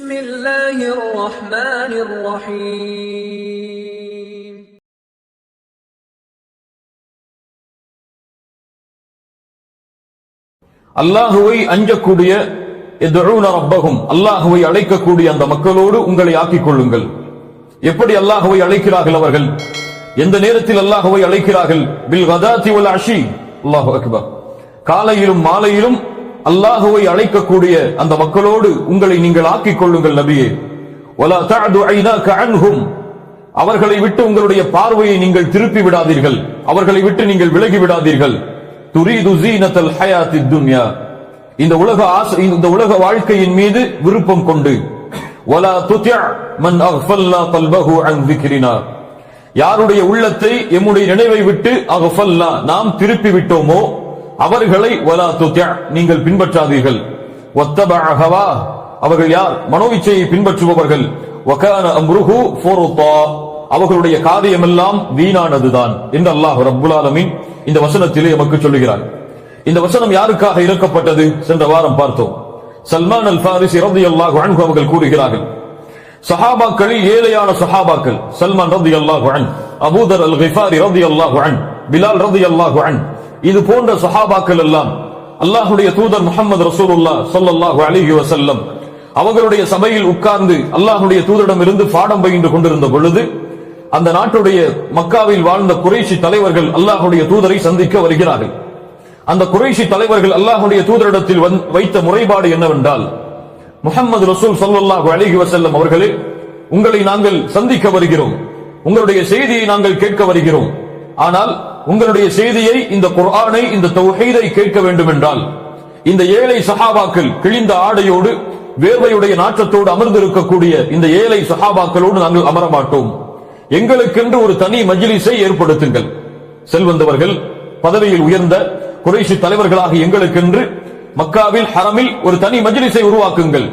بسم الله الرحمن الرحيم அல்லாஹுவை அஞ்சக்கூடிய யதுஊன ரப்பஹும் அல்லாஹுவை அழைக்கக்கூடிய அந்த மக்களோடு உங்களை ஆக்கிக் கொள்ளுங்கள். எப்படி அல்லாஹுவை அழைக்கிறார்கள் அவர்கள்? எந்த நேரத்தில் அல்லாஹுவை அழைக்கிறார்கள்? பில் கதாத்தி வல் அஷி. அல்லாஹு அக்பர். காலையிலும் மாலையிலும் அல்லாஹுவை அழைக்கக்கூடிய அந்த மக்களோடு உங்களை நீங்கள் ஆக்கிக் கொள்ளுங்கள் நபியே. வலா தஅது ஐனாக அன்ஹும் அவர்களை விட்டு உங்களுடைய பார்வையை நீங்கள் திருப்பி விடாதீர்கள், அவர்களை விட்டு நீங்கள் விலகி விடாதீர்கள். துரீது ஸீனத்தல் ஹயாத்தித் துன்யா இந்த உலக வாழ்க்கையின் மீது விருப்பம் கொண்டு. வலா துதி' மன் அஃபல்னா கல்பஹு அன் ذிக்ரினா யாருடைய உள்ளத்தை எம்முடைய நினைவை விட்டு அஃபல்னா நாம் திருப்பி விட்டோமோ அவர்களை வலா துதி' நீங்கள் பின்பற்றாதீர்கள். வத்தபஅ ஹவா அவர்கள் யார்? மனோவிச்சையை பின்பற்றுபவர்கள். வகான அம்ருஹு ஃபுருதா அவர்களுடைய காரியமெல்லாம் வீணானதுதான் என்று அல்லாஹ் ரப்புல் ஆலமீன் இந்த வசனத்திலே நமக்கு சொல்லுகிறார். இந்த வசனம் யாருக்காக இறக்கப்பட்டது? சென்ற வாரம் பார்த்தோம். சல்மான் அல் ஃபாரிஸி ரலியல்லாஹு அன்ஹு அவர்கள் கூறுகிறார்கள், சஹாபாக்களில் ஏழையான சஹாபாக்கள் சல்மான் ரலியல்லாஹு அன்ஹு, அபூதர் அல் கிஃபாரி ரலியல்லாஹு அன்ஹு, பிலால் ரலியல்லாஹு அன்ஹு, இது போன்ற சஹாபாக்கள் எல்லாம் அல்லாஹ்வுடைய தூதர் முஹம்மது ரசூலுல்லாஹ் ஸல்லல்லாஹு அலைஹி வஸல்லம் அவர்களுடைய சபையில் உட்கார்ந்து அல்லாஹ்வுடைய தூதரிடம் இருந்து பாடம் பயின்று கொண்டிருந்த பொழுது அந்த நாட்டுடைய மக்காவில் வாழ்ந்த குறைஷி தலைவர்கள் அல்லாஹ்வுடைய தூதரை சந்திக்க வருகிறார்கள். அந்த குறைஷி தலைவர்கள் அல்லாஹ்வுடைய தூதரிடத்தில் வைத்த முறைப்பாடு என்னவென்றால், முஹம்மது ரசூல் ஸல்லல்லாஹு அலைஹி வஸல்லம் அவர்களே, உங்களை நாங்கள் சந்திக்க வருகிறோம், உங்களுடைய செய்தியை நாங்கள் கேட்க வருகிறோம். ஆனால் உங்களுடைய செய்தியை, இந்த குர்ஆனை, இந்த தௌஹீதை கேட்க வேண்டும் என்றால் இந்த ஏழை சஹாபாக்கள் கிழிந்த ஆடையோடு வேர்வையுடைய நாற்றத்தோடு அமர்ந்திருக்கக்கூடிய இந்த ஏழை சஹாபாக்களோடு நாங்கள் அமர மாட்டோம். எங்களுக்கென்று ஒரு தனி மஜ்லிஸை ஏற்படுத்துங்கள். செல்வந்தவர்கள், பதவியில் உயர்ந்த குறைஷி தலைவர்களாக எங்களுக்கென்று மக்காவில் ஹரமில் ஒரு தனி மஜ்லிஸை உருவாக்குங்கள்.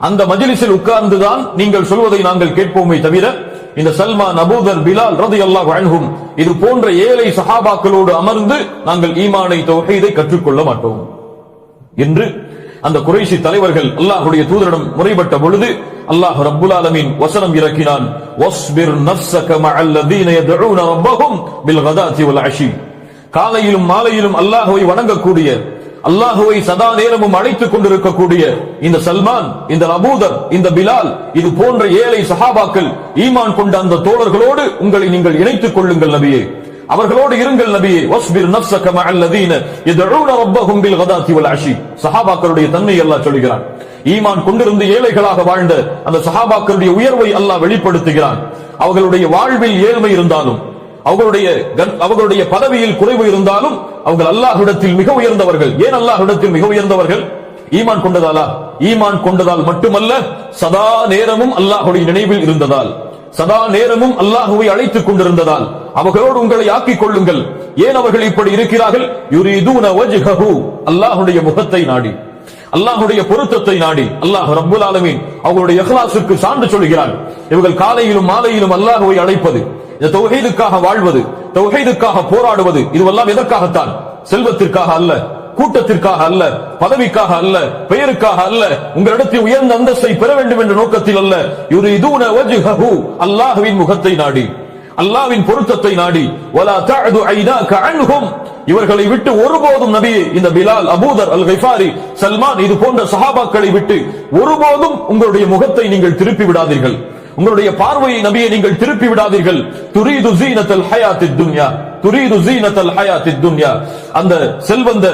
அந்த மஜ்லிஸில் உட்கார்ந்துதான் நீங்கள் சொல்வதை நாங்கள் கேட்போமே தவிர இந்த சல்மான், அபூதர், பிலால் ரலியல்லாஹு அன்ஹும் இது போன்ற ஏழை சஹாபாக்களோடு அமர்ந்து நாங்கள் ஈமானை, தௌஹீதை கற்றுக்கொள்ள மாட்டோம் என்று அந்த குறைஷி தலைவர்கள் அல்லாஹ்வுடைய தூதரிடம் முறைப்பட்ட பொழுது அல்லாஹ் ரப்புல் ஆலமீன் வசனம் இறக்கினான், வஸ்பிர் நஃப்ஸக மஅல்லதீன யதுஊன ரப்பஹும் பில் கதாத்தி வல் அஷி காலையிலும் மாலையிலும் அல்லாஹ்வை வணங்கக்கூடிய, அல்லாஹ்வை சதா நேரமும் அழைத்துக் கொண்டிருக்கக்கூடிய இந்த சல்மான், இந்த அபூதர், இந்த பிலால் இது போன்ற ஏழை சஹாபாக்கள் ஈமான் கொண்ட அந்த தோழர்களோடு உங்களை நீங்கள் இணைத்துக் கொள்ளுங்கள் நபியே, அவர்களோடு இருங்கள் நபியே. வஸ்பிர் நஃப்ஸக மஅல்லதீன யதுஊன ரப்பஹும் பில் கதாத்தி வல் அஷி சஹாபாக்களுடைய தன்மை அல்லாஹ் சொல்கிறான். ஈமான் கொண்டிருந்து ஏழைகளாக வாழ்ந்த அந்த சஹாபாக்களுடைய உயர்வை அல்லாஹ் வெளிப்படுத்துகிறான். அவர்களுடைய வாழ்வில் ஏழ்மை இருந்தாலும், அவர்களுடைய பதவியில் குறைவு இருந்தாலும் அவங்க அல்லாஹ்விடத்தில் மிக உயர்ந்தவர்கள். ஏன் அல்லாஹ்விடத்தில் மிக உயர்ந்தவர்கள்? ஈமான் கொண்டதாலா? ஈமான் கொண்டதால் மட்டுமல்ல, சதா நேரமும் அல்லாஹ்வுடைய நினைவில் இருந்ததால், சதா நேரமும் அல்லாஹ்வை அழைத்துக் கொண்டிருந்ததால் அவர்களோடு உங்களை ஆக்கிக் கொள்ளுங்கள். ஏன் அவர்கள் இப்படி இருக்கிறார்கள்? யுரீதுன வஜ்ஹஹு அல்லாஹ்வுடைய முகத்தை நாடி, அல்லாஹ்வுடைய பொருத்தத்தை நாடி. அல்லாஹ் ரப்புல் ஆலமீன் அவர்களுடைய இஹ்லாஸுக்கு சான்று சொல்கிறான். இவர்கள் காலையிலும் மாலையிலும் அல்லாஹ்வை அழைப்பது, இந்த தௌஹீதுக்காக வாழ்வது, தௌஹீதுக்காக போராடுவது, இதுவெல்லாம் எதற்காகத்தான்? செல்வத்திற்காக அல்ல, கூட்டத்திற்காக அல்ல, பதவிக்காக அல்ல, பெயருக்காக அல்ல, உங்களிடத்தில் உயர்ந்த அந்தஸ்தை பெற வேண்டும் என்ற நோக்கத்தில் அல்ல. யுரீதுன வஜ்ஹஹு அல்லாஹ்வின் முகத்தை நாடி, அல்லாஹ்வின் பொருத்தத்தை நாடி. வலா தஅது ஐனாக அன்ஹும் இவர்களை விட்டு ஒருபோதும் நபியே, இந்த பிலால், அபூதர் அல் கிஃபாரி, சல்மான் இது போன்ற சஹாபாக்களை விட்டு ஒருபோதும் உங்களுடைய முகத்தை நீங்கள் திருப்பி விடாதீர்கள், உங்களுடைய பார்வையை நபியை நீங்கள் திருப்பி விடாதீர்கள். துரீது ஸீனத்தல் ஹயாத்தித் துன்யா, துரீது ஸீனத்தல் ஹயாத்தித் துன்யா அந்த செல்வந்த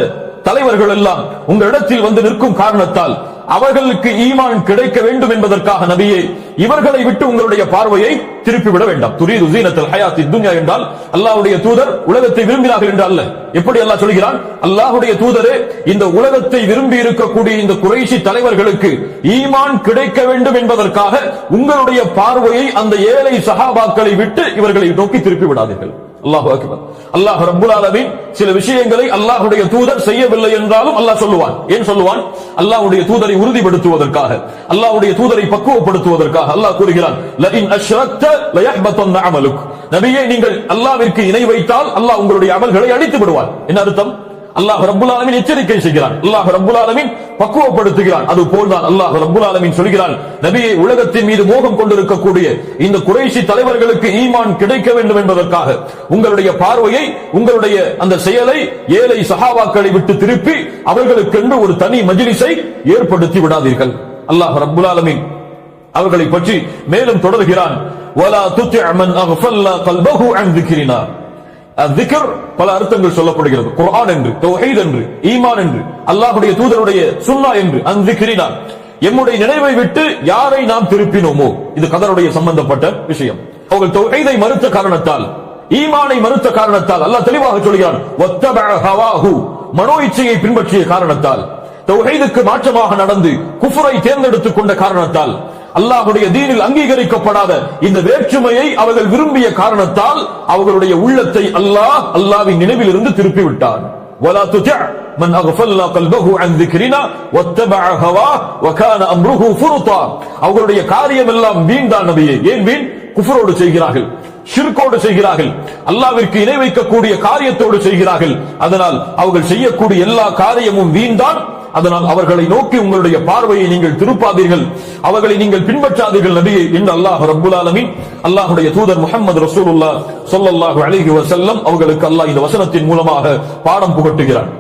தலைவர்கள் எல்லாம் உங்களிடத்தில் வந்து நிற்கும் காரணத்தால் அவர்களுக்கு ஈமான் கிடைக்க வேண்டும் என்பதற்காக நபியே இவர்களை விட்டு உங்களுடைய பார்வையை திருப்பி விட வேண்டாம். துரீது ஸீனத்தல் ஹயாத்தித் துன்யா என்றால் அல்லாஹ்வுடைய தூதர் உலகத்தை விரும்பினார்கள் என்று அல்ல. எப்படி அல்லாஹ் சொல்கிறான்? அல்லாஹ்வுடைய தூதரே, இந்த உலகத்தை விரும்பி இருக்கக்கூடிய இந்த குறைஷி தலைவர்களுக்கு ஈமான் கிடைக்க வேண்டும் என்பதற்காக உங்களுடைய பார்வையை அந்த ஏழை சஹாபாக்களை விட்டு இவர்களை நோக்கி திருப்பி விடாதீர்கள். அல்லாஹு அக்பர். அல்லாஹ் ரப்புல் ஆலமீன் சில விஷயங்களை அல்லாஹ்வுடைய தூதர் செய்யவில்லை என்றாலும் அல்லாஹ் சொல்லுவான். ஏன் சொல்லுவான்? அல்லாஹ்வுடைய தூதரை உறுதிப்படுத்துவதற்காக, அல்லாஹ்வுடைய தூதரை பக்குவப்படுத்துவதற்காக. அல்லாஹ் கூறுகிறான், லஇன் அஷ்ரக்த லயஹ்பதன்ன அமலுக் நபியே, நீங்கள் அல்லாஹ்விற்கு இணை வைத்தால் அல்லாஹ் உங்களுடைய அமல்களை அழித்து விடுவான். என்ன அர்த்தம்? அல்லாஹ் ரப்புல் ஆலமீன் எச்சரிக்கை செய்கிறான், அல்லாஹ் ரப்புல் ஆலமீன் பக்குவப்படுத்துகிறான். அது போல்தான் அல்லாஹ் ரப்புல் ஆலமீன் சொல்கிறான், நபியே, உலகத்தின் மீது மோகம் கொண்டிருக்கக்கூடிய இந்த குறைஷி தலைவர்களுக்கு ஈமான் கிடைக்க வேண்டும் என்பதற்காக உங்களுடைய பார்வையை, உங்களுடைய அந்த செயலை ஏழை சஹாபாக்களை விட்டு திருப்பி அவர்களுக்கென்று ஒரு தனி மஜ்லிஸை ஏற்படுத்தி விடாதீர்கள். அல்லாஹ் ரப்புல் ஆலமீன் அவர்களை பற்றி மேலும் தொடர்கிறான், வலா துத்தி' மன் அக்ஃபல்னா கல்பஹு அன் ذிக்ரினா. அஸ்ஸிக்ர் பல அர்த்தங்கள் சொல்லப்படுகிறது. குர்ஆன் என்று, தௌஹீத் என்று, ஈமான் என்று, அல்லாஹ்வுடைய தூதருடைய சுன்னா என்று, அன் ذிக்ரினா, எம்முடைய நினைவை விட்டு யாரை நாம் திருப்பினோமோ, இது கதருடைய சம்பந்தப்பட்ட விஷயம். அவர்கள் தௌஹீதை மறுத்த காரணத்தால், ஈமானை மறுத்த காரணத்தால் அல்லாஹ் தெளிவாக சொல்கிறான், வத்தபஅ ஹவாஹு, மனோ இச்சையை பின்பற்றிய காரணத்தால், தௌஹீதுக்கு மாற்றமாக நடந்து குஃப்ரை தேர்ந்தெடுத்துக் கொண்ட காரணத்தால், அல்லாஹ்வுடைய தீனில் அங்கீகரிக்கப்படாத இந்த வேற்றுமையை அவர்கள் விரும்பிய காரணத்தால் அவர்களுடைய உள்ளத்தை அல்லாஹ்வின் நினைவில் இருந்து திருப்பி விட்டான். வலா துதி' மன் அக்ஃபல்னா கல்பஹு அன் ذிக்ரினா வத்தபஅ ஹவா வகான அம்ருஹு ஃபுருதா. அவர்களுடைய காரியம் எல்லாம் வீண்தான் நபியே. ஏன் வீண்? குஃப்ரோடு செய்கிறார்கள், ஷிர்கோடு செய்கிறார்கள், அல்லாஹ்விற்கு இணை வைக்கக்கூடிய காரியத்தோடு செய்கிறார்கள். அதனால் அவர்கள் செய்யக்கூடிய எல்லா காரியமும் வீண்தான். அதனால் அவர்களை நோக்கி உங்களுடைய பார்வையை நீங்கள் திருப்பாதீர்கள், அவர்களை நீங்கள் பின்பற்றாதீர்கள் நபியே என்று அல்லாஹ் ரப்புல் ஆலமீன், அல்லாஹ்வுடைய தூதர் முஹம்மது ரசூலுல்லாஹ் ஸல்லல்லாஹு அலைஹி வஸல்லம் அவர்களுக்கு அல்லாஹ் இந்த வசனத்தின் மூலமாக பாடம் புகட்டுகிறான்.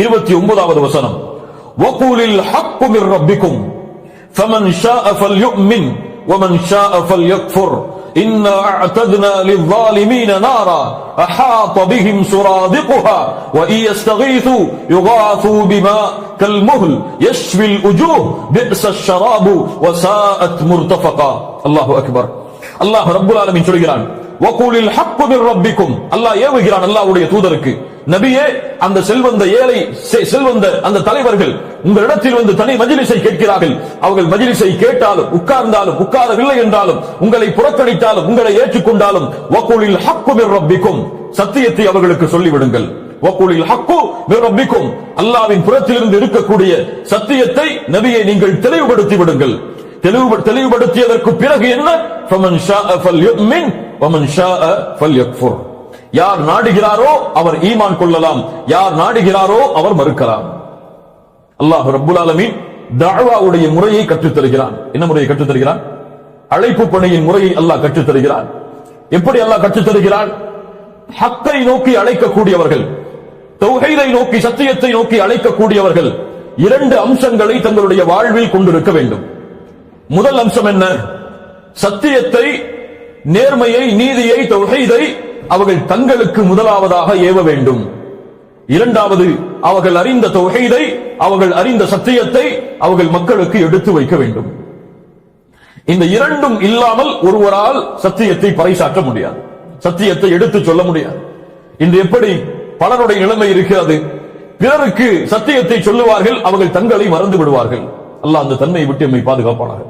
29வது வசனம், வகூலில் ஹக்கு மிர் ரப்பிக்கும் ஃபமன் ஷாஅ ஃபல்யுமின் வமன் ஷாஅ ஃபல்யக்ஃபுர் إنا أعتدنا للظالمين نارا أحاط بهم سرادقها وإن يستغيثوا يغاثوا بماء كالمهل يشوي الوجوه بئس الشراب وساءت مرتفقا. الله أكبر. الله رب العالمين சொல்கிறான், வகூலில் ஹக்கு மிர் ரப்பிக்கும். அல்லாஹ் ஏவுகிறான் அல்லாஹ்வுடைய தூதருக்கு, நபியே, அந்த செல்வந்த ஏழை செல்வந்த அந்த தலைவர்கள் உங்களிடத்தில் வந்து தனி மஜ்லிஸை கேட்கிறார்கள். அவர்கள் மஜ்லிஸை கேட்டாலும், உட்கார்ந்தாலும், உட்காரவில்லை என்றாலும், உங்களை புறக்கணித்தாலும், உங்களை ஏற்றுக்கொண்டாலும், வகூலில் ஹக்கு மிர் ரப்பிக்கும், சத்தியத்தை அவர்களுக்கு சொல்லிவிடுங்கள். வகூலில் ஹக்கு மிர் ரப்பிக்கும், அல்லாஹ்வின் புறத்திலிருந்து இருக்கக்கூடிய சத்தியத்தை நபியை நீங்கள் தெளிவுபடுத்தி விடுங்கள். தெளிவுபடுத்தியதற்கு பிறகு என்ன? ஃபமன் ஷாஅ ஃபல்யுமின் வமன் ஷாஅ ஃபல்யக்ஃபுர். யார் நாடுகிறாரோ அவர் ஈமான் கொள்ளலாம், யார் நாடுகிறாரோ அவர் மறுக்கலாம். அல்லாஹ் ரப்புல் ஆலமீன் தஅவாவுடைய முறையை கற்றுத் தருகிறான். என்ன முறையை கற்றுத் தருகிறான்? அழைப்பு பணியின் முறையை அல்லாஹ் கற்றுத் தருகிறான். எப்படி அல்லாஹ் கற்றுத் தருகிறான்? ஹக்கை நோக்கி அழைக்கக்கூடியவர்கள், தௌஹீதை நோக்கி, சத்தியத்தை நோக்கி அழைக்கக்கூடியவர்கள் இரண்டு அம்சங்களை தங்களுடைய வாழ்வில் கொண்டிருக்க வேண்டும். முதல் அம்சம் என்ன? சத்தியத்தை, நேர்மையை, நீதியை, தௌஹீதை அவர்கள் தங்களுக்கு முதலாவதாக ஏவ வேண்டும். இரண்டாவது, அவர்கள் அறிந்த தௌஹீதை, அவர்கள் அறிந்த சத்தியத்தை அவர்கள் மக்களுக்கு எடுத்து வைக்க வேண்டும். இந்த இரண்டும் இல்லாமல் ஒருவரால் சத்தியத்தை பறைசாற்ற முடியாது, சத்தியத்தை எடுத்து சொல்ல முடியாது. இன்று எப்படி பலருடைய நிலைமை இருக்கிறது? பிறருக்கு சத்தியத்தை சொல்லுவார்கள், அவர்கள் தங்களை மறந்து விடுவார்கள். அல்லாஹ் அந்த தன்மையை விட்டு நம்மை பாதுகாப்பானாக.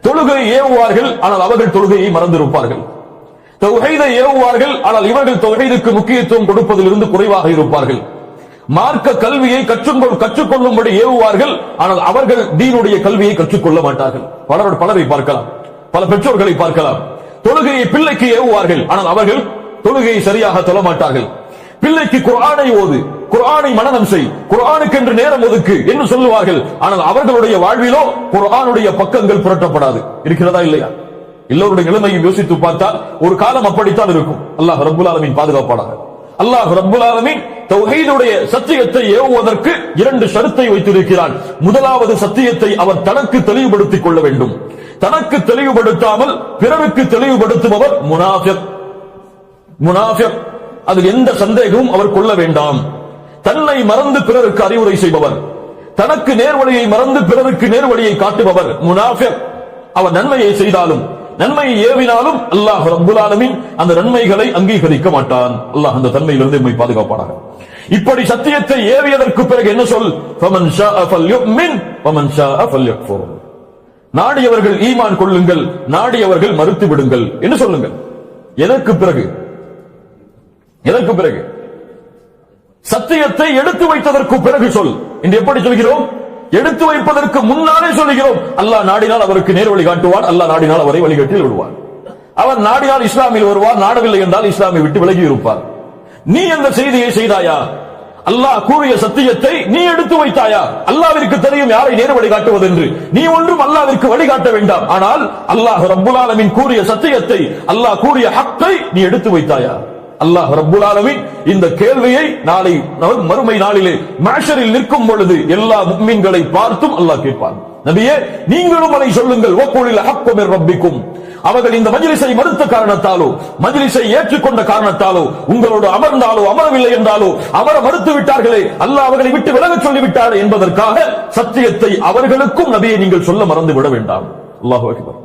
தொழுகை ஏவுவார்கள், ஆனால் அவர்கள் தொழுகையை மறந்திருப்பார்கள். தௌஹீதை ஏவுவார்கள், ஆனால் இவர்கள் தௌஹீதுக்கு முக்கியத்துவம் கொடுப்பதிலிருந்து குறைவாக இருப்பார்கள். மார்க்க கல்வியை கற்றுக்கொள்ளும்படி ஏவுவார்கள், ஆனால் அவர்கள் தீனுடைய கல்வியை கற்றுக்கொள்ள மாட்டார்கள். பலரை பார்க்கலாம், பல பெற்றோர்களை பார்க்கலாம். தொழுகையை பிள்ளைக்கு ஏவுவார்கள், ஆனால் அவர்கள் தொழுகையை சரியாக தொழ மாட்டார்கள். பிள்ளைக்கு குர்ஆனை ஓது, குர்ஆனை மனனம் செய், குர்ஆனுக்கு என்று நேரம் ஒதுக்கு என்று சொல்லுவார்கள், ஆனால் அவர்களுடைய வாழ்விலோ குர்ஆனுடைய பக்கங்கள் புரட்டப்படாது. இருக்கிறதா இல்லையா? எல்லோருடைய நிலைமையும் யோசித்து பார்த்தால் ஒரு காலம் அப்படித்தான் இருக்கும். அல்லாஹ் ரப்புல் ஆலமீன் பாதுகாப்பானாக. அல்லாஹ் ரப்புல் ஆலமீன் தௌஹீதுடைய சத்தியத்தை ஏவுவதற்கு இரண்டு ஷரத்தை வைத்திருக்கிறான். முதலாவது, சத்தியத்தை அவர் தனக்கு தெளிவுபடுத்திக் கொள்ள வேண்டும். தனக்கு தெளிவுபடுத்தாமல் பிறருக்கு தெளிவுபடுத்துபவர் முனாஃபிக். அதில் எந்த சந்தேகமும் அவர் கொள்ள வேண்டாம். தன்னை மறந்து பிறருக்கு அறிவுரை செய்பவர், தனக்கு நேர்வழியை மறந்து பிறருக்கு நேர்வழியை காட்டுபவர் முனாஃபிக். அவர் நன்மையை செய்தாலும் நன்மையை ஏவினாலும் அல்லாஹ் ரப்புல் ஆலமீன் அந்த நன்மைகளை அங்கீகரிக்க மாட்டான். அல்லாஹ் அந்த தன்மையிலிருந்து நம்மை பாதுகாப்பானாக. இப்படி சத்தியத்தை ஏவியதற்கு பிறகு என்ன சொல்? ஃபமன் ஷாஅ ஃபல்யுமின் வமன் ஷாஅ ஃபல்யக்ஃபுர். நாடியவர்கள் ஈமான் கொள்ளுங்கள், நாடியவர்கள் மறுத்து விடுங்கள் என்று சொல்லுங்கள். எதற்கு பிறகு? எதற்கு பிறகு? சத்தியத்தை எடுத்து வைத்ததற்கு பிறகு சொல். இன்று எப்படி சொல்கிறோம்? எடுத்து வைப்பதற்கு முன்னாலே சொல்கிறோம். அல்லாஹ் நாடினால் அவருக்கு நேர்வழி காட்டுவான், அல்லாஹ் நாடினால் அவரை வழிகட்டில் விடுவான். அவர் நாடினால் இஸ்லாமில் வருவார், நாடவில்லை என்றால் இஸ்லாமை விட்டு விலகி இருப்பார். நீ அந்த செய்தியை செய்தாயா? அல்லாஹ் கூறிய சத்தியத்தை நீ எடுத்து வைத்தாயா? அல்லாஹ்விற்கு தெரியும் யாரை நேர் வழி காட்டுவது என்று. நீ ஒன்றும் அல்லாஹ்விற்கு வழிகாட்ட வேண்டாம். ஆனால் அல்லாஹ் ரப்புல் ஆலமீன் கூறிய சத்தியத்தை, அல்லாஹ் கூறிய ஹக்கை நீ எடுத்து வைத்தாயா? அல்லாஹ் ரப்புல் ஆலமீன் இந்த கேள்வியை நாளை மறுமை நாளிலே மஹ்ஷரில் நிற்கும் பொழுது எல்லா முஃமின்களை பார்த்தும் அல்லாஹ் கேட்பான். நபியே, நீங்களும் அதை சொல்லுங்கள். வக்குலில் ஹக்கு மிர் ரப்பிக்கும். அவர்கள் இந்த மஜ்லிஸை மறுத்த காரணத்தாலோ, மஜ்லிஸை ஏற்றுக்கொண்ட காரணத்தாலோ, உங்களோடு அமர்ந்தாலோ அமரவில்லை என்றாலோ அமர மறுத்து விட்டார்களே, அல்லாஹ் அவர்களை விட்டு விலகச் சொல்லிவிட்டார் என்பதற்காக சத்தியத்தை அவர்களுக்கும் நபியை நீங்கள் சொல்ல மறந்து விட வேண்டாம். அல்லாஹு அக்பர்.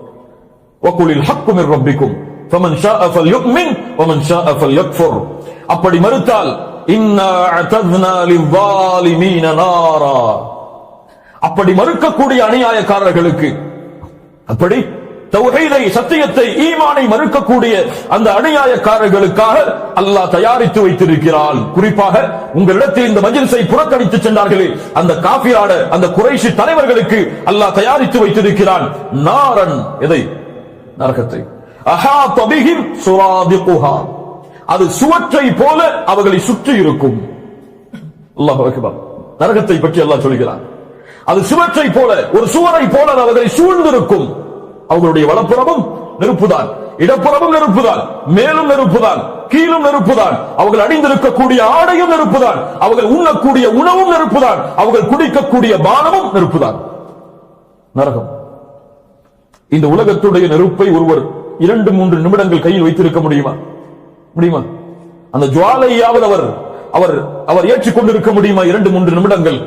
வக்குலில் ஹக்கு மிர் ரப்பிக்கும் ஃபமன் ஷாஅ ஃபல்யுமின் வமன் ஷாஅ ஃபல்யக்ஃபுர். அப்படி மறுத்தால் இன்னா அஅதத்னா லிஸ்ஸாலிமீன நாரா. அப்படி மறுக்கக்கூடிய அநியாயக்காரர்களுக்கு, அப்படி தௌஹீதை, சத்தியத்தை, ஈமானை மறுக்கக்கூடிய அந்த அநியாயக்காரர்களுக்காக அல்லாஹ் தயாரித்து வைத்திருக்கிறான். குறிப்பாக உங்களிடத்தில் இந்த மஜ்லிஸை புறக்கணித்து சென்றார்களே அந்த காஃபிரான அந்த குறைஷி தலைவர்களுக்கு அல்லாஹ் தயாரித்து வைத்திருக்கிறான். நாரன், எதை? நரகத்தை. அஹாத பிஹிம் சுராதிகுஹா. அது சுவற்றை போல அவர்களை சுற்றி இருக்கும். அல்லாஹு அக்பர். நரகத்தை பற்றி அல்லாஹ் சொல்கிறான். அது சுவற்றை போல, ஒரு சுவரை போல அவர்களை சூழ்ந்திருக்கும். அவர்களுடைய வலப்புறமும் நெருப்புதான், இடப்புறமும் நெருப்புதான், மேலும் நெருப்புதான், கீழும் நெருப்புதான். அவர்கள் அணிந்திருக்கக்கூடிய ஆடையும் நெருப்புதான், அவர்கள் உண்ணக்கூடிய உணவும் நெருப்புதான், அவர்கள் குடிக்கக்கூடிய பானமும் நெருப்புதான். நரகம். இந்த உலகத்துடைய நெருப்பை ஒருவர் 2-3 நிமிடங்கள் கையில் வைத்திருக்க முடியுமா? முடியுமா? அந்த ஜுவாலையாவது அவர் ஏற்றுக்கொண்டிருக்க முடியுமா 2-3 நிமிடங்கள்?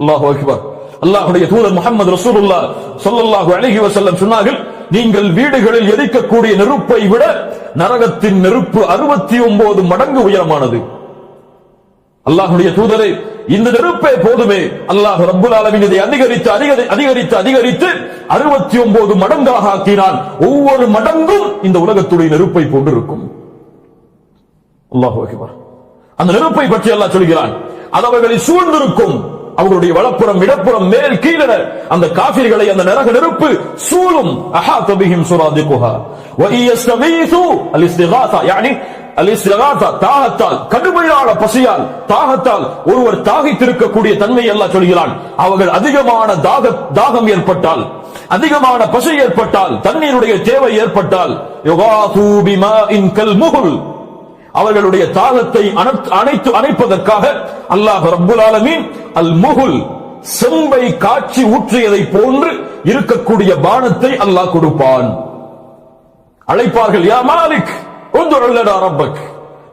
அல்லாஹு அக்பர். அல்லாஹ்வுடைய தூதர் முஹம்மது ரசூலுல்லாஹ் ஸல்லல்லாஹு அலைஹி வஸல்லம் சொன்னார்கள், நீங்கள் வீடுகளில் எரிக்கக்கூடிய நெருப்பை விட நரகத்தின் நெருப்பு 69 மடங்கு உயரமானது. அல்லாஹ்வுடைய தூதரே, இந்த நெருப்பே போதுமே. அல்லாஹ் ரப்புல் ஆலமீன் இதை அதிகரித்து 69 மடங்காக ஆக்கினான். ஒவ்வொரு மடங்கும் இந்த உலகத்துடைய நெருப்பை போன்றிருக்கும். அல்லாஹு அக்பர். அந்த நெருப்பை பற்றி அல்லாஹ் சொல்கிறான், அது அவர்களை சூழ்ந்திருக்கும். அவர்களுடைய வலப்புறம், இடப்புறம், மேல், கீழே அந்த காஃபிர்களை அந்த நரக நெருப்பு சூழும். அஹாத பிஹிம் சுராதிகுஹா வ இயஸ்தகீது அல்-இஸ்திகாஸா, யானி அல்-இஸ்திகாஸா, தாகத்தால், கடுமையான பசியால், தாகத்தால் ஒருவர் தாகித்திருக்கக்கூடிய தன்மை அல்லாஹ் சொல்கிறான். அவர்கள் அதிகமான தாகம் ஏற்பட்டால், அதிகமான பசி ஏற்பட்டால், தண்ணீருடைய தேவை ஏற்பட்டால், யுகாது பிமாஇன் கல்முஹுல், அவர்களுடைய தாகத்தை அணைப்பதற்காக அல்லாஹ் ரப்புல் ஆலமீன் அல் முகுல், செம்பை காட்சி ஊற்றியதை போன்று இருக்கக்கூடிய பானத்தை அல்லாஹ் கொடுப்பான். அழைப்பார்கள், யா மாலிக் உன்துர் லனா ரப்பக்,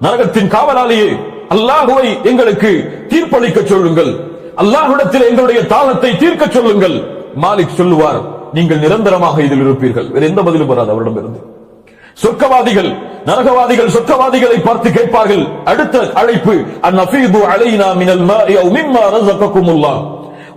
நரகத்தின் காவலாளியே, அல்லாஹ்வை எங்களுக்கு தீர்ப்பளிக்க சொல்லுங்கள், அல்லாஹ்விடத்தில் எங்களுடைய தாகத்தை தீர்க்க சொல்லுங்கள். மாலிக் சொல்லுவார், நீங்கள் நிரந்தரமாக இதில் இருப்பீர்கள். வேற எந்த பதிலும் வராது அவரிடமிருந்து. சொர்க்கவாதிகள், நரகவாதிகள் சொர்க்கவாதிகளை பார்த்து கேட்பார்கள், அடுத்த அழைப்பு, அன்ஃபீது அலைனா மினல் மாஇ அவ் மிம்மா ரஸககுமுல்லாஹ்,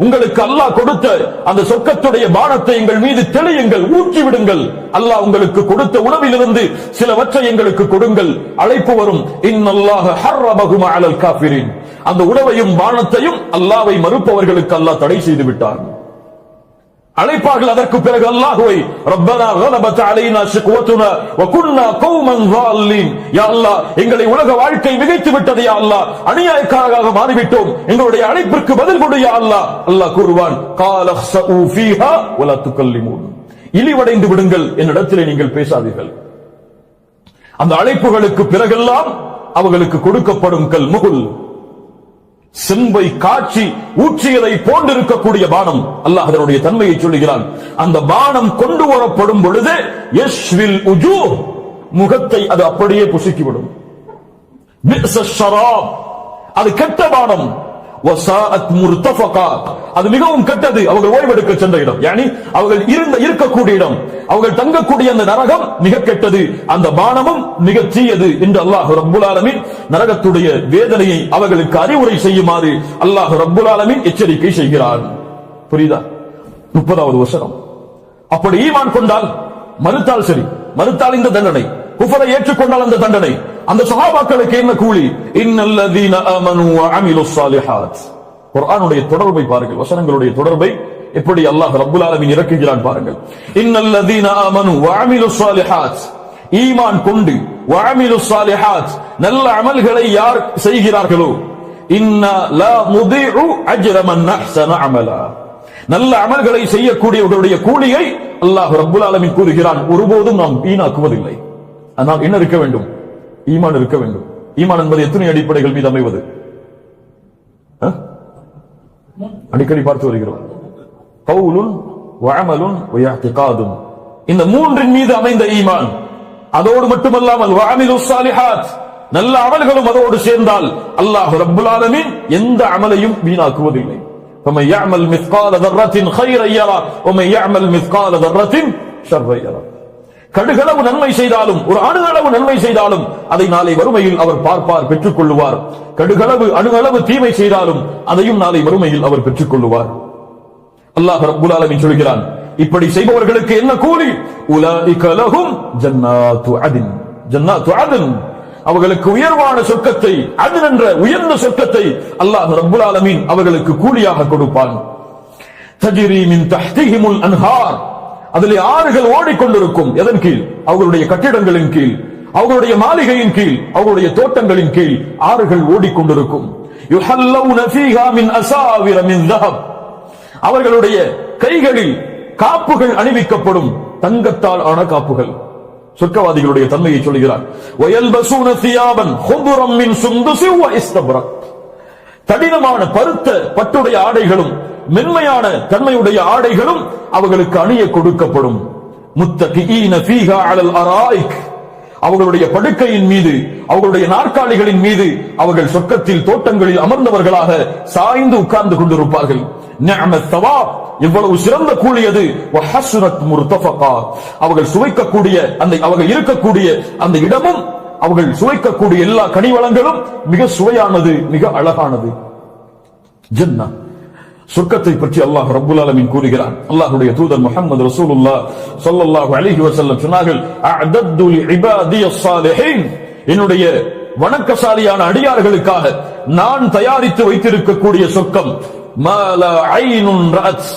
உங்களுக்கு அல்லாஹ் கொடுத்த அந்த சொர்க்கத்துடைய பானத்தை எங்கள் மீது தெளியுங்கள், ஊற்றி விடுங்கள். அல்லாஹ் உங்களுக்கு கொடுத்த உணவிலிருந்து சிலவற்றை எங்களுக்கு கொடுங்கள். அழைப்பு வரும், இன்னல்லாஹ ஹர்ரமஹுமா அலல் காஃபிரின், அந்த உணவையும் பானத்தையும் அல்லாஹ்வை மறுப்பவர்களுக்கு அல்லாஹ் தடை செய்து விட்டார். அழைப்பார்கள். அதற்கு பிறகு அல்லாஹ்வை, ரப்பனா கலபத் அலைனா ஷிக்வத்துனா வ குன்னா கௌமன் ஸாலின், யா அல்லாஹ் எங்களை உலக வாழ்க்கை மிகைத்து விட்டது, யா அல்லாஹ் அநியாயக்காரராக மாறிவிட்டோம், எங்களுடைய அழைப்பிற்கு பதில் கொடு யா அல்லாஹ். அல்லாஹ் கூறுவான், காலஹ்ஸு ஃபீஹா வ லா துகல்லிமூன், இழிவடைந்து விடுங்கள், என்னிடத்திலே நீங்கள் பேசாதீர்கள். அந்த அழைப்புகளுக்கு பிறகெல்லாம் அவர்களுக்கு கொடுக்கப்படும் கல் முகுல், செம்பை காட்சி ஊற்றியதை போன்றிருக்கக்கூடிய பானம். அல்லாஹ் அதனுடைய தன்மையை சொல்லுகிறான். அந்த பானம் கொண்டு வரப்படும் பொழுது யஷ்வில் உஜூஹ், முகத்தை அது அப்படியே புசுக்கிவிடும். பிஸ ஷராப், அது கெட்ட பானம். வஸாஅத் முர்தஃபகா, அது மிகவும் கெட்டது. அவர்கள் ஓய்வெடுக்க சென்ற இடம், யானி அவர்கள் இருக்கக்கூடிய இடம், அவர்கள் தங்கக்கூடிய அந்த நரகம் மிக கெட்டது, அந்த பானமும் மிக தீயது என்று அல்லாஹ் ரப்புல் ஆலமீன் நரகத்துடைய வேதனையை அவர்களுக்கு அறிவுரை செய்யுமாறு அல்லாஹ் ரப்புல் ஆலமீன் எச்சரிக்கை செய்கிறான். புரியுதா? 30வது வசனம். அப்படி ஈமான் கொண்டால், மறுத்தால் சரி, மறுத்தால் இந்த தண்டனை, குஃபரை ஏற்றுக்கொண்டால் அந்த தண்டனை. அந்த சஹாபாக்களுக்கு என்ன கூலி? இன்னல்லதீன ஆமனூ வ அமிலுஸ் ஸாலிஹாத். குர்ஆனுடைய தொடர்பை பாருங்கள், வசனங்களுடைய தொடர்பை எப்படி அல்லாஹ் ரப்புல் ஆலமீன் இறக்குகிறான் பாருங்கள். இன்னல்லதீன ஆமனூ வ அமிலுஸ் ஸாலிஹாத், ஈமான் கொண்டு, வ அமிலுஸ் ஸாலிஹாத், நல்ல அமல்களை யார் செய்கிறார்களோ, இன்னா லா முதீஉ அஜ்ர மன் அஹ்ஸன அமலா. நல்ல அமல்களை செய்யக்கூடியவர்களுடைய கூலியை அல்லாஹ் ரப்புல் ஆலமீன் கூறுகிறான், ஒருபோதும் நாம் வீணாக்குவதில்லை. ஆனால் என்ன இருக்க வேண்டும்? ஈமான் இருக்க வேண்டும். ஈமான் என்பது எத்தனை அடிப்படைகள் மீது அமைவது? அடிக்கடி பார்த்து வருகிறோம். கவுலுன் வ அமலுன் வ இஅ்திகாதுன். இந்த மூன்றின் மீது அமைந்த ஈமான். அதோடு மட்டுமல்லாமல் வ அமிலுஸ் ஸாலிஹாத், நல்ல அமல்களும் அதோடு சேர்ந்தால் அல்லாஹ் ரப்புல் ஆலமீன் எந்த அமலையும் வீணாக்குவதில்லை. فمن يعمل مثقال ذرة خيرا يرى ومن يعمل مثقال ذرة شرا يرى. கடுகளவு நன்மை செய்தாலும், ஒரு அணுகளவு நன்மை செய்தாலும் அதை நாளை வறுமையில் அவர் பார்ப்பார், பெற்றுக் கொள்ளுவார். கடுகளவு அணுகளவு தீமை செய்தாலும் அதையும் நாளை வறுமையில் அவர் பெற்றுக் கொள்ளுவார். அல்லாஹ் ரப்புல் ஆலமீன் சொல்கிறான், இப்படி செய்பவர்களுக்கு என்ன கூலி? உலாயிக லஹும் ஜன்னாத்து அத்ன். ஜன்னாத்து அத்ன், அவர்களுக்கு உயர்வான சொர்க்கத்தை, அத்ன் என்ற உயர்ந்த சொர்க்கத்தை அல்லாஹ் ரப்புல் ஆலமீன் அவர்களுக்கு கூலியாக கொடுப்பான். தஜ்ரி மின் தஹ்திஹிமுல் அன்ஹார், அதிலே ஆறுகள் ஓடிக்கொண்டிருக்கும். எதன் கீழ்? அவர்களுடைய கட்டிடங்களின் கீழ், அவர்களுடைய மாளிகையின் கீழ், அவர்களுடைய தோட்டங்களின் கீழ் ஆறுகள் ஓடிக்கொண்டிருக்கும். யுஹல்லவுன ஃபீஹா மின் அஸாவிர மின் ذهب, அவர்களுடைய கைகளில் காப்புகள் அணிவிக்கப்படும், தங்கத்தால் ஆன காப்புகள். சொர்க்கவாதிகளுடைய தன்மையை சொல்கிறார். வயல்பஸூன தியாபன் ஹுதுரம் மின் சுந்துஸி வ இஸ்தப்ரக், கடினமான பருத்த பட்டுடைய ஆடைகளும் மென்மையான தன்மையுடைய ஆடைகளும் அவர்களுக்கு அணிய கொடுக்கப்படும். முத்தகிஈன ஃபீஹா அலல் அராயிக், அவர்களுடைய படுக்கையின் மீது, அவர்களுடைய நாற்காலிகளின் மீது அவர்கள் சொர்க்கத்தில் தோட்டங்களில் அமர்ந்தவர்களாக சாய்ந்து உட்கார்ந்து கொண்டிருப்பார்கள். நிஅமத் தவாப், எவ்வளவு சிறந்த கூலி அது. வஹஸ்ரத் முர்தஃபகா, அவர்கள் சுவைக்கக்கூடிய அவர்கள் இருக்கக்கூடிய அந்த இடமும், அவர்கள் சுவைக்கக்கூடிய எல்லா கனிவளங்களும் மிக சுவையானது, மிக அழகானது. ஜன்னah, சொர்க்கத்தை பற்றி அல்லாஹ் ரப்புல் ஆலமீன் கூறுகிறான். அல்லாஹ்வுடைய தூதர் முஹம்மது ரசூலுல்லாஹ் ஸல்லல்லாஹு அலைஹி வஸல்லம் சொன்னார்கள், அஅதத்து லிஇபாதியஸ் ஸாலிஹீன், என்னுடைய வணக்கசாலியான அடியார்களுக்காக நான் தயாரித்து வைத்திருக்கக்கூடிய சொர்க்கம். மா லா ஐனுன் ரஅத்,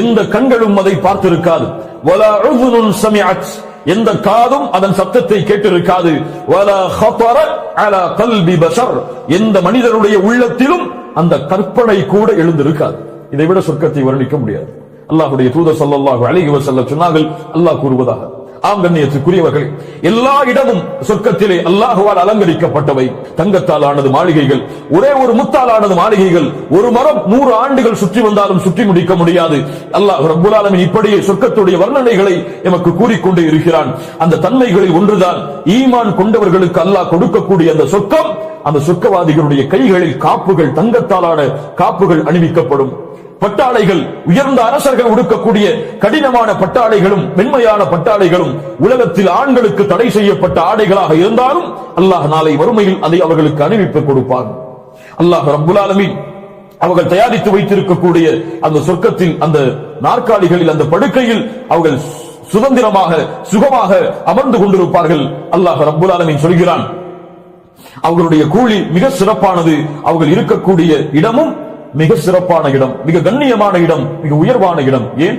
எந்த கண்களும் அதை பார்த்திருக்காது. வலா உذுனுன் சமிஅத், எந்த காதும் அதன் சத்தத்தை கேட்டிருக்காது. வலா خطر على قلب بشر, எந்த மனிதனுடைய உள்ளத்திலும் அந்த கற்பனை கூட எழுந்திருக்காது. இதை விட சொர்க்கத்தை வர்ணிக்க முடியாது. அல்லாஹ்வுடைய தூதர் ஸல்லல்லாஹு அலைஹி வஸல்லம் சொன்னார்கள், அல்லாஹ் கூறுவதாக, ஆம் கண்ணியத்துக்குரியவர்களே, எல்லா இடமும் சொர்க்கத்திலே அல்லாஹ்வால் அலங்கரிக்கப்பட்டவை. தங்கத்தால் ஆனது மாளிகைகள், ஒரே ஒரு முத்தால் ஆனது மாளிகைகள். ஒரு மரம் 100 ஆண்டுகள் சுற்றி வந்தாலும் சுற்றி முடிக்க முடியாது. அல்லாஹ் ரப்புல் ஆலமீன் இப்படியே சொர்க்கத்துடைய வர்ணனைகளை எமக்கு கூறிக்கொண்டே இருக்கிறான். அந்த தன்மைகளில் ஒன்றுதான் ஈமான் கொண்டவர்களுக்கு அல்லாஹ் கொடுக்கக்கூடிய அந்த சொர்க்கம். அந்த சொர்க்கவாதிகளுடைய கைகளில் காப்புகள், தங்கத்தாலான காப்புகள் அணிவிக்கப்படும். பட்டாடைகள், உயர்ந்த அரசர்கள் உடுக்கக்கூடிய கடினமான பட்டாடைகளும் மென்மையான பட்டாடைகளும் உலகத்தில் ஆண்களுக்கு தடை செய்யப்பட்ட ஆடைகளாக இருந்தாலும் அல்லாஹ் நாளை வறுமையில் அதை அவர்களுக்கு அணிவிப்பு கொடுப்பான். அல்லாஹ் ரப்புல் ஆலமீன் அவர்கள் தயாரித்து வைத்திருக்கக்கூடிய அந்த சொர்க்கத்தில், அந்த நாற்காலிகளில், அந்த படுக்கையில் அவர்கள் சுதந்திரமாக சுகமாக அமர்ந்து கொண்டிருப்பார்கள். அல்லாஹ் ரப்புல் ஆலமீன் சொல்கிறான், அவர்களுடைய கூலி மிக சிறப்பானது. அவர்கள் இருக்கக்கூடிய இடமும் மிக சிறப்பான இடம், மிக கண்ணியமான இடம், மிக உயர்வான இடம். ஏன்?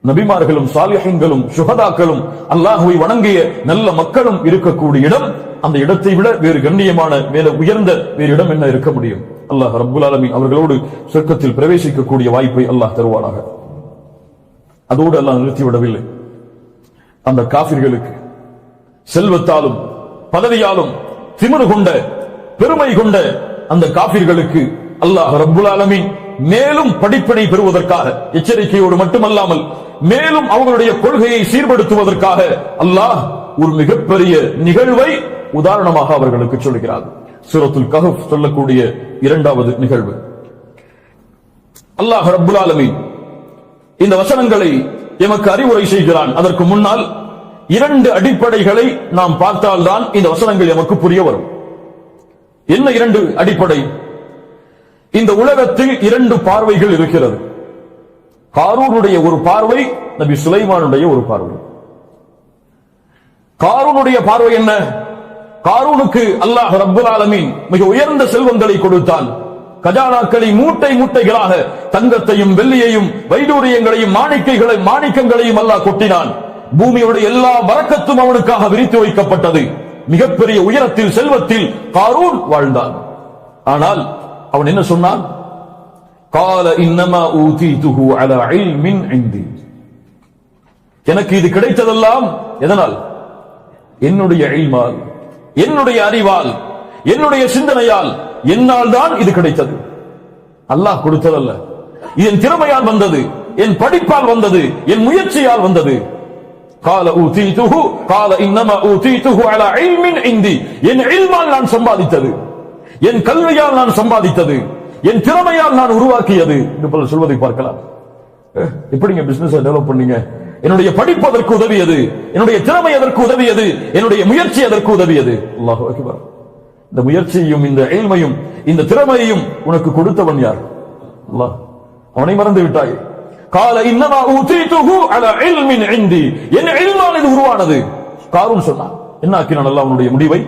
நபிமார்களும் சாலிஹீன்களும் சுஹதாக்களும் அல்லாஹ்வை வணங்கிய நல்ல மக்களும் இருக்கக்கூடிய இடம். அந்த இடத்தை விட வேறு கண்ணியமான, மேல உயர்ந்த வேறு இடம் என்ன இருக்க முடியும்? அல்லாஹ் ரப்புல் ஆலமீன் அவர்களோடு சொர்க்கத்தில் பிரவேசிக்கக்கூடிய வாய்ப்பை அல்லாஹ் தருவானாக. அதோடு அல்லாஹ் நிறுத்திவிடவில்லை. அந்த காஃபிர்களுக்கு செல்வத்தாலும் பதவியாலும் திமிரு கொண்ட, பெருமை கொண்ட அந்த காஃபிர்களுக்கு அல்லாஹ் ரப்புல் ஆலமீன் மேலும் படிப்பினை பெறுவதற்காக, எச்சரிக்கையோடு மட்டுமல்லாமல் மேலும் அவர்களுடைய கொள்கையை சீர்படுத்துவதற்காக அல்லாஹ் ஒரு மிகப்பெரிய நிகழ்வை உதாரணமாக அவர்களுக்கு சொல்கிறார். சூரத்துல் கஹஃப் சொல்லக்கூடிய 2வது நிகழ்வு. அல்லாஹ் ரப்புல் ஆலமீன் இந்த வசனங்களை எமக்கு அறிவுரை செய்கிறான். அதற்கு முன்னால் 2 அடிப்படைகளை நாம் பார்த்தால்தான் இந்த வசனங்கள் எமக்கு புரிய வரும். என்ன 2 அடிப்படை? இந்த உலகத்தில் 2 பார்வைகள் இருக்கிறது. காரூனுடைய ஒரு பார்வை, நபி சுலைமானுடைய ஒரு பார்வை. காரூனுடைய பார்வை என்ன? காரூனுக்கு அல்லாஹ் ரப்புல் ஆலமீன் மிக உயர்ந்த செல்வங்களை கொடுத்தான். கஜானாக்களை மூட்டை மூட்டைகளாக தங்கத்தையும் வெள்ளியையும் வைடூரியங்களையும் மாணிக்கங்களையும் அல்லாஹ் கொட்டினான். பூமியுடைய எல்லா பரக்கத்தும் அவனுக்காக விரித்து வைக்கப்பட்டது. மிகப்பெரிய உயரத்தில், செல்வத்தில் காரூன் வாழ்ந்தான். ஆனால் அவன் என்ன சொன்னான்? قال انما اوتيته على علم عندي. எனக்கு இது கிடைத்ததெல்லாம் எதனால்? என்னுடைய இல்மால், என்னுடைய அறிவால், என்னுடைய சிந்தனையால், என்னால் தான் இது கிடைத்தது. அல்லாஹ் கொடுத்ததல்ல, என் திறமையால் வந்தது, என் படிப்பால் வந்தது, என் முயற்சியால் வந்தது. قال اوتيته قال انما اوتيته على علم عندي. என் இல்மால் நான் சம்பாதித்தது, என் கல்வியால் நான் சம்பாதித்தது, என் திறமையால் நான் உருவாக்கியது என்று பலர் சொல்வதை பார்க்கலாம். எப்படிங்க பிசினஸ் டெவலப் பண்ணீங்க? என்னுடைய படிப்பு அதற்கு உதவியது, என்னுடைய திறமை அதற்கு உதவியது, என்னுடைய முயற்சி அதற்கு உதவியது. அல்லாஹு அக்பர். இந்த முயற்சியையும் இந்த இல்மையும் இந்த திறமையையும் உனக்கு கொடுத்தவன் யார்? அல்லாஹ். அவனை மறந்து விட்டாய். قال انما اوتيته على علم عندي. என் இல்மால் இது உருவானது. காரூன் சொன்னான். என்ன ஆக்கினான் அல்லாஹ் அவனுடைய முடிவை?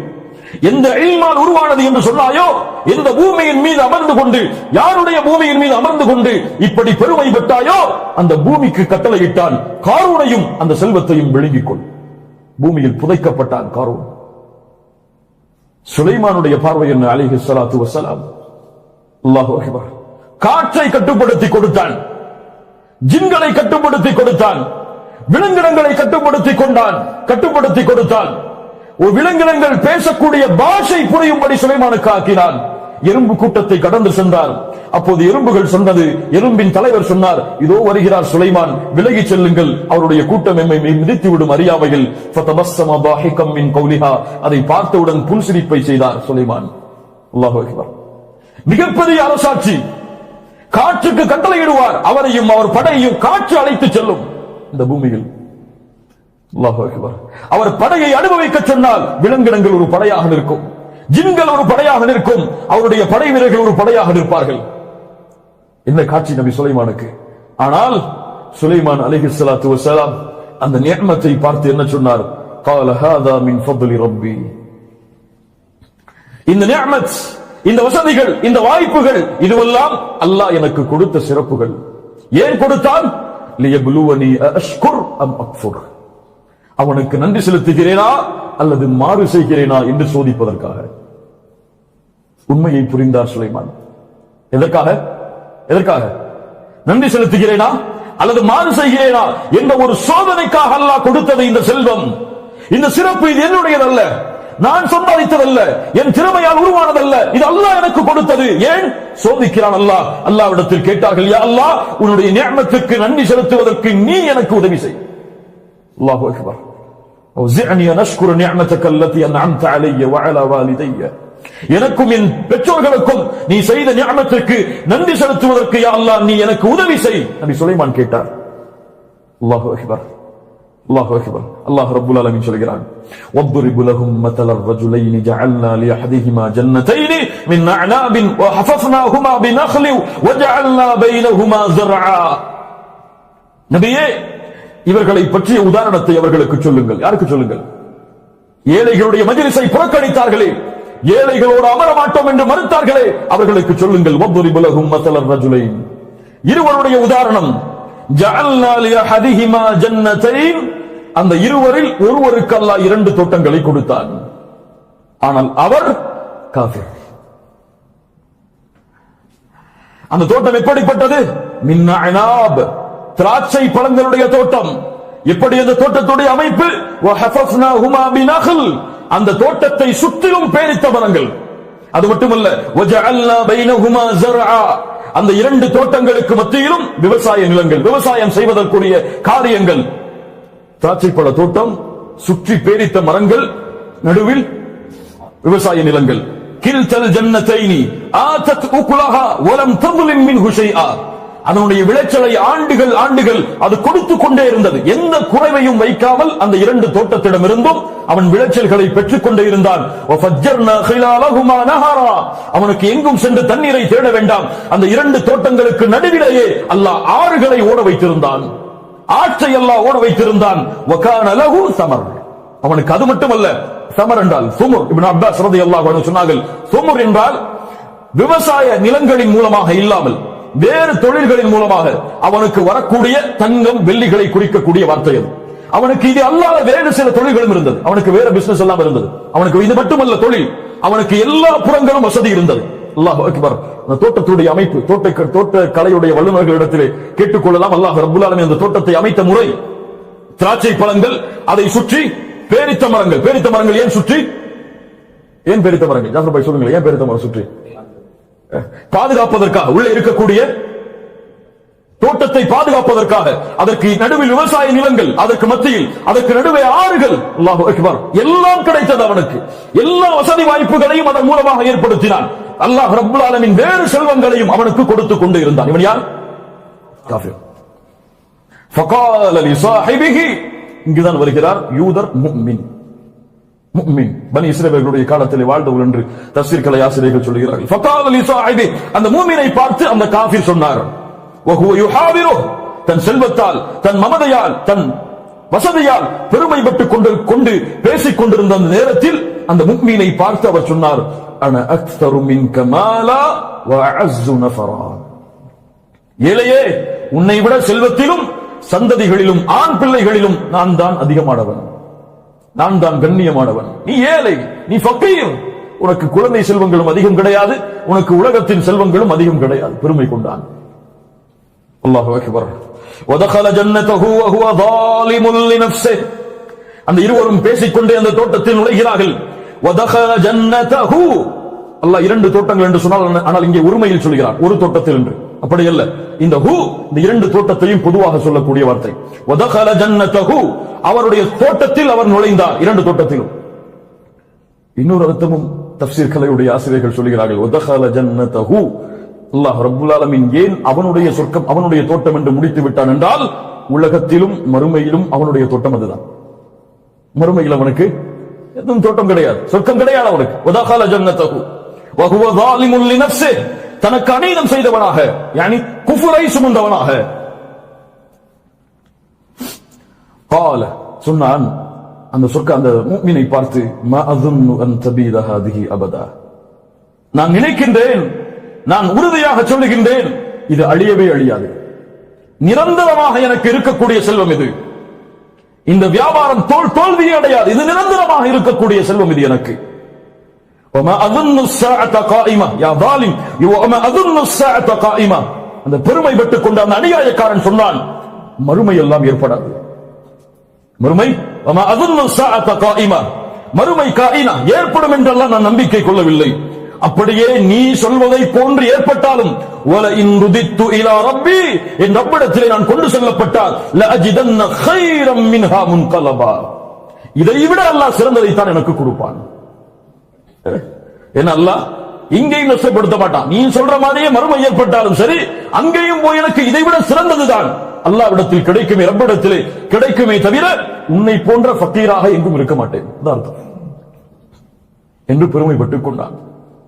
எந்த இல்மால் உருவானது என்று சொன்னாயோ, எந்த பூமியின் மீது அமர்ந்து கொண்டு, யாருடைய பூமியின் மீது அமர்ந்து கொண்டு இப்படி பெருமை பெற்றாயோ, அந்த பூமிக்கு கட்டளையிட்டான், காரூனையும் அந்த செல்வத்தையும் விழுங்கிக் கொள். பூமியில் புதைக்கப்பட்டான் காரூன். சுலைமானுடைய பார்வை என்ன? அலைஹி ஸலாத்து வஸலாம். அல்லாஹு அக்பர். காற்றை கட்டுப்படுத்தி கொடுத்தான், ஜின்களை கட்டுப்படுத்தி கொடுத்தான், விலங்கினங்களை கட்டுப்படுத்தி கொண்டான், கட்டுப்படுத்தி கொடுத்தான். ஒரு விலங்கினங்கள் பேசக்கூடிய பாஷை புரியும்படி சுலைமானுக்கு ஆக்கினான். எறும்பு கூட்டத்தை கடந்து சென்றார். அப்போது எறும்புகள் சொன்னது, எறும்பின் தலைவர் சொன்னார், இதோ வருகிறார் சுலைமான், விலகி செல்லுங்கள், அவருடைய கூட்டம் எம்மை மிதித்துவிடும் அறியாமையில். ஃபதபஸ்ஸம ضاحكا من قولها. அதை பார்த்தவுடன் புன்சிரிப்பை செய்தார் சுலைமான். அல்லாஹு அக்பர். மிகப்பெரிய அரசாட்சி. காற்றுக்கு கட்டளையிடுவார், அவரையும் அவர் படையையும் காற்று அழைத்து செல்லும் இந்த பூமியில். அல்லாஹு அக்பர். அவர் படையை அனுபவிக்க சொன்னால் விலங்கினங்கள் ஒரு படையாக நிற்கும், ஜின்கள் ஒரு படையாக நிற்கும், அவருடைய படை வீரர்கள் ஒரு படையாக நிற்பார்கள். என்ன காட்சி நபி சுலைமானுக்கு! ஆனால் சுலைமான் அலைஹிஸ்ஸலாத்து வஸலாம் அந்த நிஅமத்தை பார்த்து என்ன சொன்னார்? قال هذا من فضل ربي. இந்த நிஅமத், இந்த வசதிகள், இந்த வாய்ப்புகள், இதுவெல்லாம் அல்லாஹ் எனக்கு கொடுத்த சிறப்புகள். ஏன் கொடுத்தான்? லியப்லுவனி அஷ்குர் அம் அக்ஃபுர். அவனுக்கு நன்றி செலுத்துகிறேனா அல்லது மாறு செய்கிறேனா என்று சோதிப்பதற்காக. உண்மையை புரிந்தார் சுலைமான். எதற்காக? எதற்காக? நன்றி செலுத்துகிறேனா அல்லது மாறு செய்கிறேனா என்ற ஒரு சோதனைக்காக அல்லாஹ் கொடுத்தது இந்த செல்வம், இந்த சிறப்பு. இது என்னுடையதல்ல, நான் சம்பாதித்ததல்ல, என் திறமையால் உருவானதல்ல, இது அல்லாஹ் எனக்கு கொடுத்தது. ஏன் சோதிக்கிறான் அல்லாஹ்? அல்லாஹ்விடத்தில் கேட்டார்கள், யா அல்லாஹ், உன்னுடைய நிஅமத்துக்கு நன்றி செலுத்துவதற்கு நீ எனக்கு உதவி செய். அல்லாஹு அக்பர். أوزعني أن أشكر نعمتك التي أنعمت علي وعلى والدي. எனக்கும் என் பெற்றோர்களுக்கும் நீ செய்த நிஅமத்துக்கு நன்றி செலுத்துவதற்கு யா அல்லாஹ் நீ எனக்கு உதவி செய். நபி சுலைமான் கேட்டார். அல்லாஹு அக்பர். அல்லாஹு அக்பர். அல்லாஹ் ரப்புல் ஆலமீன் சொல்கிறான், وَضْرِبْ لَهُمْ مَثَلَ الرَّجُلَيْنِ جَعَلْنَا لِأَحَدِهِمَا جَنَّتَيْنِ مِنْ أَعْنَابٍ وَحَفَفْنَاهُمَا بِنَخْلٍ وَجَعَلْنَا بَيْنَهُمَا زَرْعًا. நபியே, இவர்களை பற்றிய உதாரணத்தை அவர்களுக்கு சொல்லுங்கள். யாருக்கு சொல்லுங்கள்? ஏழைகளுடைய மஜ்லிஸை புறக்கணித்தார்களே, ஏழைகளோடு அமர மாட்டோம் என்று மறுத்தார்களே, அவர்களுக்கு சொல்லுங்கள். وَضْرِبْ لَهُمْ مَثَلَ الرَّجُلَيْنِ. இருவருடைய உதாரணம். جَعَلْنَا لِأَحَدِهِمَا جَنَّتَيْنِ. அந்த இருவரில் ஒருவருக்கு அல்லாஹ் 2 தோட்டங்களை கொடுத்தான். ஆனால் அவர் காஃபிர். அந்த தோட்டம் எப்படிப்பட்டது? மின் அனாப், திராட்சை பழங்களுடைய தோட்டம். எப்படி அந்த தோட்டத்துடைய அமைப்பு? وَحَفَفْنَاهُمَا بِنَخْلٍ. அந்த தோட்டத்தை சுற்றிலும் பேரித்த மரங்கள். அது மட்டுமல்ல, وَجَعَلْنَا بَيْنَهُمَا زَرْعًا. அந்த 2 தோட்டங்களுக்கு மத்தியிலும் விவசாய நிலங்கள், விவசாயம் செய்வதற்குரிய காரியங்கள். திராட்சை பழ தோட்டம், சுற்றி பேரித்த மரங்கள், நடுவில் விவசாய நிலங்கள். கில்தல் ஜன்னத்தைனி ஆதத் உக்லஹா வலம் தظلم منه شيئا. அதனுடைய விளைச்சலை ஆண்டுகள் ஆண்டுகள் அது கொடுத்து கொண்டே இருந்தது. எந்த குறைவையும் வைக்காமல் அந்த 2 தோட்டத்திடம் இருந்தும் அவன் விளைச்சல்களை பெற்றுக் கொண்டே இருந்தான். وَفَجَّرْنَا خِلَالَهُمَا نَهَرًا. அவனுக்கு எங்கும் சென்று தண்ணீரை தேட வேண்டாம். அந்த 2 தோட்டங்களுக்கு நடுவிலேயே அல்லாஹ் ஆறுகளை ஓட வைத்திருந்தான், ஆற்றை அல்லாஹ் ஓட வைத்திருந்தான். وَكَانَ لَهُ ثَمَرٌ. அவனுக்கு அது மட்டுமல்ல, சமர் என்றால் சுமுர். இப்னு அப்பாஸ் ரலியல்லாஹு அன்ஹு சொன்னார்கள், சுமுர் என்றால் விவசாய நிலங்களின் மூலமாக இல்லாமல் வேறு தொழில்களின் மூலமாக அவனுக்கு வரக்கூடிய தங்கம் வெள்ளிகளை குறிக்கக்கூடிய வார்த்தை அது. அவனுக்கு இது அல்லாத வேறு சில தொழில்களும் இருந்தது. அவனுக்கு வேற பிசினஸ் எல்லாம் இருந்தது. அவனுக்கு இது மட்டுமல்ல தொழில், அவனுக்கு எல்லா புறங்களும் வசதி இருந்தது. அல்லாஹ் அக்பர். அந்த தோட்டத்துடைய அமைப்பு, தோட்ட கலையுடைய வல்லுநர்களிடத்திலே கேட்டுக்கொள்ளலாம். அல்லாஹ் ரப்பல் ஆலமீன் அந்த தோட்டத்தை அமைத்த முறை, திராட்சை பழங்கள், அதை சுற்றி பேரித்த மரங்கள். பேரித்த மரங்கள் ஏன் சுற்றி? ஏன் பேரித்த மரங்கள்? ஜாஃபர் பாய் சொல்லுங்க, ஏன் பேரித்த மரம் சுற்றி? பாதுகாப்பதற்காக, உள்ளே இருக்கக்கூடிய தோட்டத்தை பாதுகாப்பதற்காக. அதற்கு நடுவில் விவசாய நிலங்கள், அதற்கு மத்தியில், அதற்கு நடுவே ஆறுகள். அல்லாஹ் அக்பர். எல்லாம் கிடைத்தது அவனுக்கு. எல்லா வசதி வாய்ப்புகளையும் அதன் மூலமாக ஏற்படுத்தினான். அல்லாஹ் ரப்பல் ஆலமீன் வேறு செல்வங்களையும் அவனுக்கு கொடுத்துக் கொண்டு இருந்தான். இவன் யார்? காஃபிர். ஃபகால லிசாஹிபிஹி, இங்குதான் வருகிறார் யூதர் முஃமின். முஃமின் பனி இஸ்ரவேலுடைய காலத்திலே வாழ்ந்தவர் என்று தஃசீர் கலை ஆசிரியர்கள் சொல்கிறார்கள். ஃபகால லிசாஹிபி, அந்த முஃமினை பார்த்து அந்த காஃபிர் சொன்னார், வஹுவ யுஹாவிரு, தன் செல்வத்தால், தன் மமதையால், தன் வசதியால் பெருமைப்பட்டுக் கொண்டு பேசிக் கொண்டிருந்த அந்த நேரத்தில் அந்த முஃமினை பார்த்து அவர் சொன்னார், அன அக்ஸரு மின்க மாலா வ அஅஸ்ஸு நஃபரா. ஏழையே, உன்னை விட செல்வத்திலும் சந்ததிகளிலும் ஆண் பிள்ளைகளிலும் நான் தான் அதிகமானவன், நான் தான் கண்ணியமானவன். நீ ஏழை, நீ ஃபகீர், உனக்கு குழந்தை செல்வங்களும் அதிகம் கிடையாது, உனக்கு உலகத்தின் செல்வங்களும் அதிகம் கிடையாது. பெருமை கொண்டான். அல்லாஹு அக்பர். வதகல ஜன்னதஹு வஹுவ ஸாலிமுன் லினஃப்ஸிஹி, அந்த இருவரும் பேசிக்கொண்டே அந்த தோட்டத்தில் நுழைகிறார்கள். வதகல ஜன்னதஹு, அல்லாஹ் இரண்டு தோட்டங்கள் என்று சொன்னால், ஆனால் இங்கே ஒருமையில் சொல்கிறார், ஒரு தோட்டத்தில் என்று. அப்படி அல்ல, இந்த ஹு இந்த இரண்டு தோட்டத்தையும் பொதுவாக சொல்லக்கூடிய வார்த்தை. வதகல ஜன்னதஹு, அவருடைய தோட்டத்தில் அவர் நுழைந்தார், இரண்டு தோட்டத்திலும். இன்னொரு அர்த்தமும் தஃசீர் கலையுடைய ஆசிரியர்கள் சொல்கிறார்கள், வதகல ஜன்னதஹு, அல்லாஹ் ரப்பல் ஆலமீன் ஏன் அவனுடைய சொர்க்கம், அவனுடைய தோட்டம் என்று முடித்து விட்டான் என்றால், உலகத்திலும் மறுமையிலும் அவனுடைய தோட்டம் அதுதான். மறுமையில் அவனுக்கு எதுவும் தோட்டம் கிடையாது, சொர்க்கம் கிடையாது அவனுக்கு. வதகல ஜன்னதஹு வஹுவ ஸாலிமுன் லினஃப்ஸிஹி, தனக்கு அநீதம் செய்தவனாக, யானி குஃபரை சுமந்தவனாக. قال, சொன்னான் அந்த அந்த முஃமினை பார்த்து, மா அظن ان تبيد هذه ابدا, நான் நினைக்கின்றேன், நான் உறுதியாக சொல்லுகின்றேன், இது அழியவே அழியாது, நிரந்தரமாக எனக்கு இருக்கக்கூடிய செல்வம் இது. இந்த வியாபாரம் தோல்வியே அடையாது, இது நிரந்தரமாக இருக்கக்கூடிய செல்வம் இது எனக்கு. وما اظن الساعه قائمه يا ظالم وما اظن الساعه قائمه, அந்த பெருமை பட்டுக் கொண்ட அந்த அநியாயக்காரன் சொன்னான், மறுமை எல்லாம் ஏற்படாது. மறுமை وما اظن الساعه قائمه, மறுமை காயினா ஏற்படும் என்றெல்லாம் நான் நம்பிக்கை கொள்ளவில்லை. அப்படியே நீ சொல்வதை போன்று ஏற்பட்டாலும், வல இன் ருதித்து இலா ரப்பி, என் ரப்பிடத்திலே நான் கொண்டு செல்லப்பட்டால், லஅஜிதன்ன கைரம் மின்ஹா முன்கலபா, இதை விட அல்லாஹ் சிறந்ததை தான் எனக்கு கொடுப்பான். என்ன அல்லாஹ் இங்கேயும் நஷ்டப்படுத்த மாட்டான். நீ சொல்ற மாதிரியே மறுமை ஏற்பட்டாலும் சரி, அங்கேயும் போய் எனக்கு இதை விட சிறந்ததுதான் அல்லாஹ்விடத்தில் கிடைக்குமே, ரப்பிடத்திலே கிடைக்குமே தவிர உன்னை போன்ற ஃபக்கீராக எங்கும் இருக்க மாட்டேன் அர்த்தம் என்று பெருமைப்பட்டுக் கொண்டான்.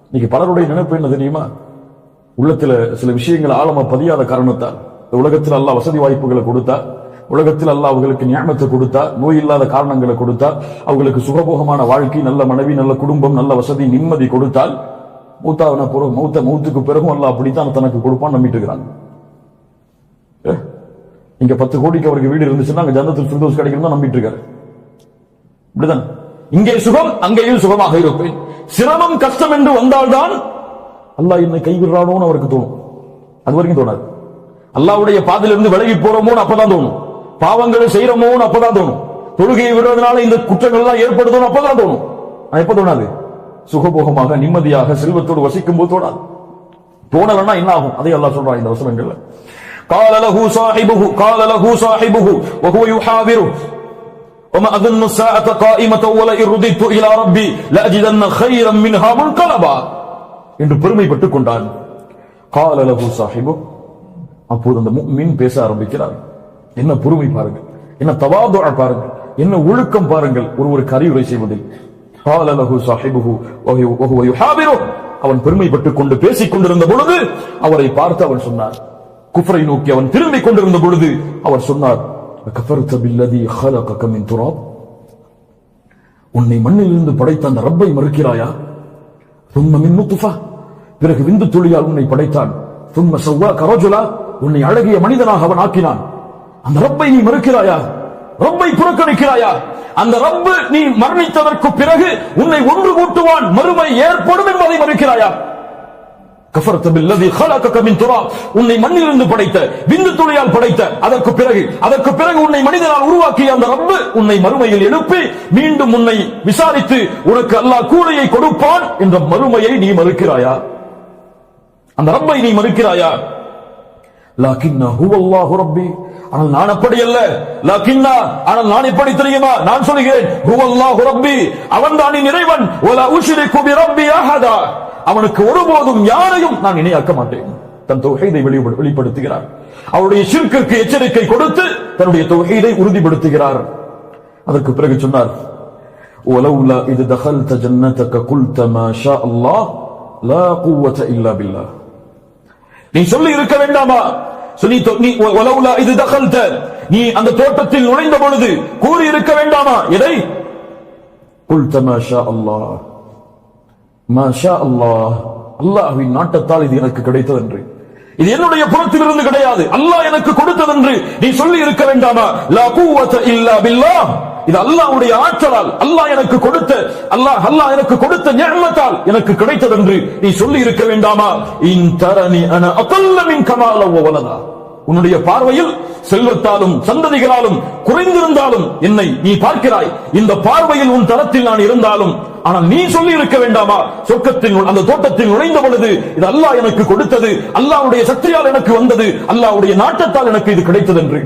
இன்னைக்கு பலருடைய நினைப்பு என்ன தெரியுமா? உள்ளத்துல சில விஷயங்கள் ஆழமா பதியாத காரணத்தால், உலகத்தில் அல்லாஹ் வசதி வாய்ப்புகளை கொடுத்தா, உலகத்தில் அல்லாஹ் அவங்களுக்கு நியாமத்தை கொடுத்தா, நோய் இல்லாத காரணங்களை கொடுத்தா, அவங்களுக்கு சுகபோகமான வாழ்க்கை, நல்ல மனைவி, நல்ல குடும்பம், நல்ல வசதி, நிம்மதி கொடுத்தால், மௌத்துக்கு பிறகும் அல்லாஹ் அப்படித்தான் தனக்கு கொடுப்பான்னு நம்பிட்டு இருக்கிறாங்க. இங்க 10 கோடிக்கு அவருக்கு வீடு இருந்துச்சுன்னா அங்க ஜன்னத்துல் ஃபிர்தௌஸ் கிடைக்கும் தான் நம்பிட்டு இருக்காரு. இப்படிதான் இங்கே சுகம், அங்கேயும் சுகமாக இருப்பேன். சிரமம் கஷ்டம் என்று வந்தால்தான் அல்லாஹ் என்னை கைவிடுறானோன்னு அவருக்கு தோணும். அது வரைக்கும் தோணாது. அல்லாஹ்வுடைய பாதையிலிருந்து விலகி போறோமோன்னு அப்பதான் தோணும். பாவங்களை செய்யறோமோன்னு அப்பதான் தோணும். தொழுகையை விடுறதுனால இந்த குற்றங்கள் எல்லாம் ஏற்படுதோன்னு அப்பதான் தோணும். எப்ப தோணாது? சுகபோகமாக நிம்மதியாக செல்வத்தோடு வசிக்கும் போது தோணாது. தோணலன்னா என்ன ஆகும்? அதை அல்லாஹ் சொல்றான் இந்த வசனங்கள்ல. قال له صاحبه وهو يحاوره وما اظن الساعه قائمه ولئن رددت الى ربي لاجدن خيرا منها منقلبا என்று பெருமைப்பட்டுக் கொண்டான். قال له صاحبه, அப்போது அந்த முஃமின் பேச ஆரம்பிக்கிறார். என்ன பொறுமை பாருங்கள், என்ன தவாதுஅ பாருங்கள், என்ன ஒழுக்கம் பாருங்கள் ஒருவருக்கு அறிவுரை செய்வதில். قال له صاحبه وهو يحاوره, அவன் பெருமைப்பட்டுக் கொண்டு பேசிக் கொண்டிருந்த பொழுது அவரை பார்த்து அவன் சொன்னார், குஃப்ரை நோக்கி அவன் திரும்பிக் கொண்டிருந்த பொழுது அவர் சொன்னார், கஃபர்த பில்லதி خلقك من تراب, உன்னை மண்ணிலிருந்து படைத்த அந்த ரப்பை மறுக்கிறாயா? ثم من نطفة, பிறகு விந்து துளியால் உன்னை படைத்தான். ثم سواك رجلا, உன்னை அழகிய மனிதனாக அவன் ஆக்கினான். அந்த ரப்பை நீ மறுக்கிறாயா? ரப்பை புறக்கணிக்கிறாயா? அந்த ரப்பு நீ மரணித்ததற்கு பிறகு உன்னை ஒன்று கூட்டுவான், மறுமை ஏற்படும் என்பதை மறுக்கிறாயா? கஃபர்த பில்லதி خلقك من تراب, உன்னை மண்ணிலிருந்து படைத்த, விந்து துளியால் படைத்த, அதற்கு பிறகு உன்னை மனிதனால் உருவாக்கிய அந்த ரப்பு உன்னை மறுமையில் எழுப்பி மீண்டும் உன்னை விசாரித்து உனக்கு அல்லாஹ் கூலியை கொடுப்பான் என்ற மறுமையை நீ மறுக்கிறாயா? அந்த ரப்பை நீ மறுக்கிறாயா? லாக்கின்னா ஹுவல்லாஹு ரப்பி, ஆனால் நான் அப்படி அல்ல. லாக்கின்னா, ஆனால் நான் எப்படி தெரியுமா? நான் சொல்கிறேன், ஹுவல்லாஹு ரப்பி, அவன்தான் என் இறைவன். வலா உஷ்ரிகு பிரப்பி அஹதா, அவனுக்கு ஒருபோதும் யாரையும் நான் இணையாக்க மாட்டேன். தன் தௌஹீதை வெளிப்படுத்துகிறார். அவருடைய ஷிர்க்குக்கு எச்சரிக்கை கொடுத்து தன்னுடைய தௌஹீதை உறுதிப்படுத்துகிறார். அதற்கு பிறகு சொன்னார், வலௌலா இத் தகல்த ஜன்னதக குல்த மா ஷா அல்லாஹ் லா குவத இல்லா பில்லாஹ், நீ சொல்லி இருக்க வேண்டாமா? வலௌலா இத் தகல்த, நீ அந்த தோட்டத்தில் நுழைந்த பொழுது கூறி இருக்க வேண்டாமா? எதை? குல்த மா ஷா அல்லாஹ், மாஷா அல்லாஹ், அல்லாஹ்வின் நாட்டத்தால் இது எனக்கு கிடைத்தது என்று, இது என்னுடைய புறத்திலிருந்து கிடையாது, அல்லாஹ் எனக்கு கொடுத்தது என்று நீ சொல்லி இருக்க வேண்டாமா? லா குவத இல்லா பில்லாஹ், இது அல்லாஹ்வுடைய ஆற்றலால், அல்லாஹ் எனக்கு கொடுத்த, அல்லாஹ் எனக்கு கொடுத்த நிஅமத்தால் எனக்கு கிடைத்தது என்று நீ சொல்லி இருக்க வேண்டாமா? இன் தரனி அன அகல்ல மின் கமால வ வலதா, உன்னுடைய பார்வையில் செல்வத்தாலும் சந்ததிகளாலும் குறைந்திருந்தாலும் என்னை நீ பார்க்கிறாய். இந்த பார்வையில் உன் தரத்தில் நான் இருந்தாலும், ஆனால் நீ சொல்லி இருக்க வேண்டாமா? சொர்க்கத்தில் அந்த தோட்டத்தில் நுழைந்த பொழுது இது அல்லாஹ் எனக்கு கொடுத்தது, அல்லாஹ்வுடைய சக்தியால் எனக்கு வந்தது, அல்லாஹ்வுடைய நாட்டத்தால் எனக்கு இது கிடைத்தது என்று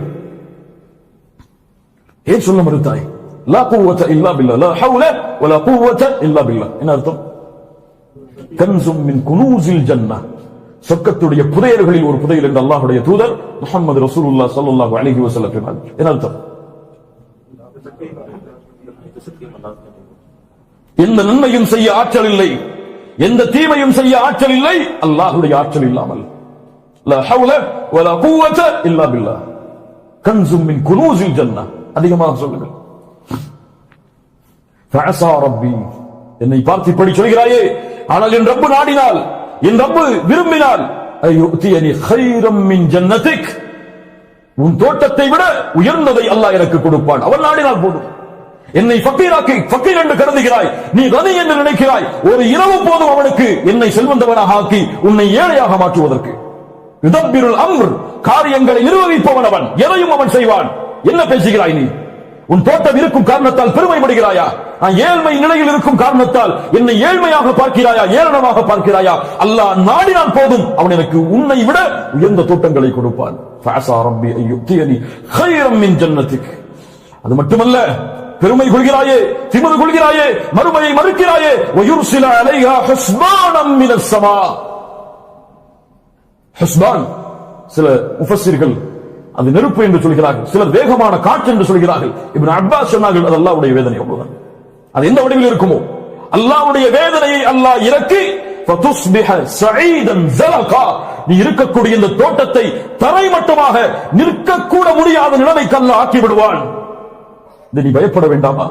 ஏன் சொல்ல மறுத்தாய்? லா குவத இல்லா பில்லாஹ், லா ஹவுல வலா குவத இல்லா பில்லாஹ். என்ன அர்த்தம்? கன்ஸும் மின் குனூஸில் ஜன்னah, சொர்க்கத்துடைய புதையல்களில் ஒரு புதையல் என்று அல்லாஹ்வுடைய தூதர் முஹம்மது ரசூலுல்லாஹ் ஸல்லல்லாஹு அலைஹி வஸல்லம் சொன்னார். என்ன அர்த்தம்? எந்த நன்மையும் செய்ய ஆற்றல் இல்லை, எந்த தீமையும் செய்ய ஆற்றல் இல்லை அல்லாஹ்வுடைய ஆற்றல் இல்லாமல். லா ஹவுல வலா குவத இல்லா பில்லாஹ், கன்ஸும் மின் குனூஸில் ஜன்னah. அதிகமாக சொல்லுங்கள். ஃபஅஸா ரப்பி, என்னை பார்த்து இப்படி சொல்கிறாயே, ஆனால் என் ரப்பு நாடினால், என் ரப்பு விரும்பினால், அய்யுதியனி கைரம் மின் ஜன்னதிக், உன் தோட்டத்தை விட உயர்ந்ததை அல்லாஹ் எனக்கு கொடுப்பான். அவன் நாடினால் போதும். என்னை ஃபக்கீர் என்று கருதுகிறாய், நீ கனி என்று நினைக்கிறாய். ஒரு இரவு போதும் அவனுக்கு என்னை செல்வந்தவனாக ஆக்கி உன்னை ஏழையாக மாற்றுவதற்கு. யுதப்பிருல் அம்ர், காரியங்களை நிர்வகிப்பவன் அவன், எதையும் அவன் செய்வான். என்ன பேசுகிறாய் நீ? உன் தோட்டம் இருக்கும் காரணத்தால் பெருமைப்படுகிறாயா? ஏழ்மை நிலையில் இருக்கும் காரணத்தால் என்னை ஏழ்மையாக பார்க்கிறாயா, ஏளனமாக பார்க்கிறாயா? அல்லாஹ் நாடினால் போதும் அவன் எனக்கு உன்னை விட உயர்ந்த தோட்டங்களை கொடுப்பான். ஃபஅஸா ரப்பி அய்யுதியனி கைரம் மின் ஜன்னதிக். அது மட்டுமல்ல, பெருமை கொள்கிறாயே, திமிரு கொள்கிறாயே, மறுமையை மறுக்கிறாயே. வயுர்சில அலைஹா ஹுஸ்பானம் மினஸ் ஸமா. ஹுஸ்பான், சில முஃபஸ்ஸிர்கள் அது நெருப்பு என்று சொல்கிறார்கள், சிலர் வேகமான காற்று என்று சொல்கிறார்கள். இப்னு அப்பாஸ் சொன்னார்கள், அது அல்லாஹ்வுடைய வேதனை. அவ்வளவுதான். அது எந்த வடிவில் இருக்குமோ அல்லாஹ்வுடைய வேதனையை அல்லாஹ் இறக்கி ஃபதுஸ்பிஹ ஸஈதன் ஸலகா, நீ இருக்கக்கூடிய இந்த தோட்டத்தை தரைமட்டமாக நிற்கக்கூட முடியாத நிலைமைக்கு அல்லாஹ் ஆக்கி விடுவான். நீ பயப்பட வேண்டாமா?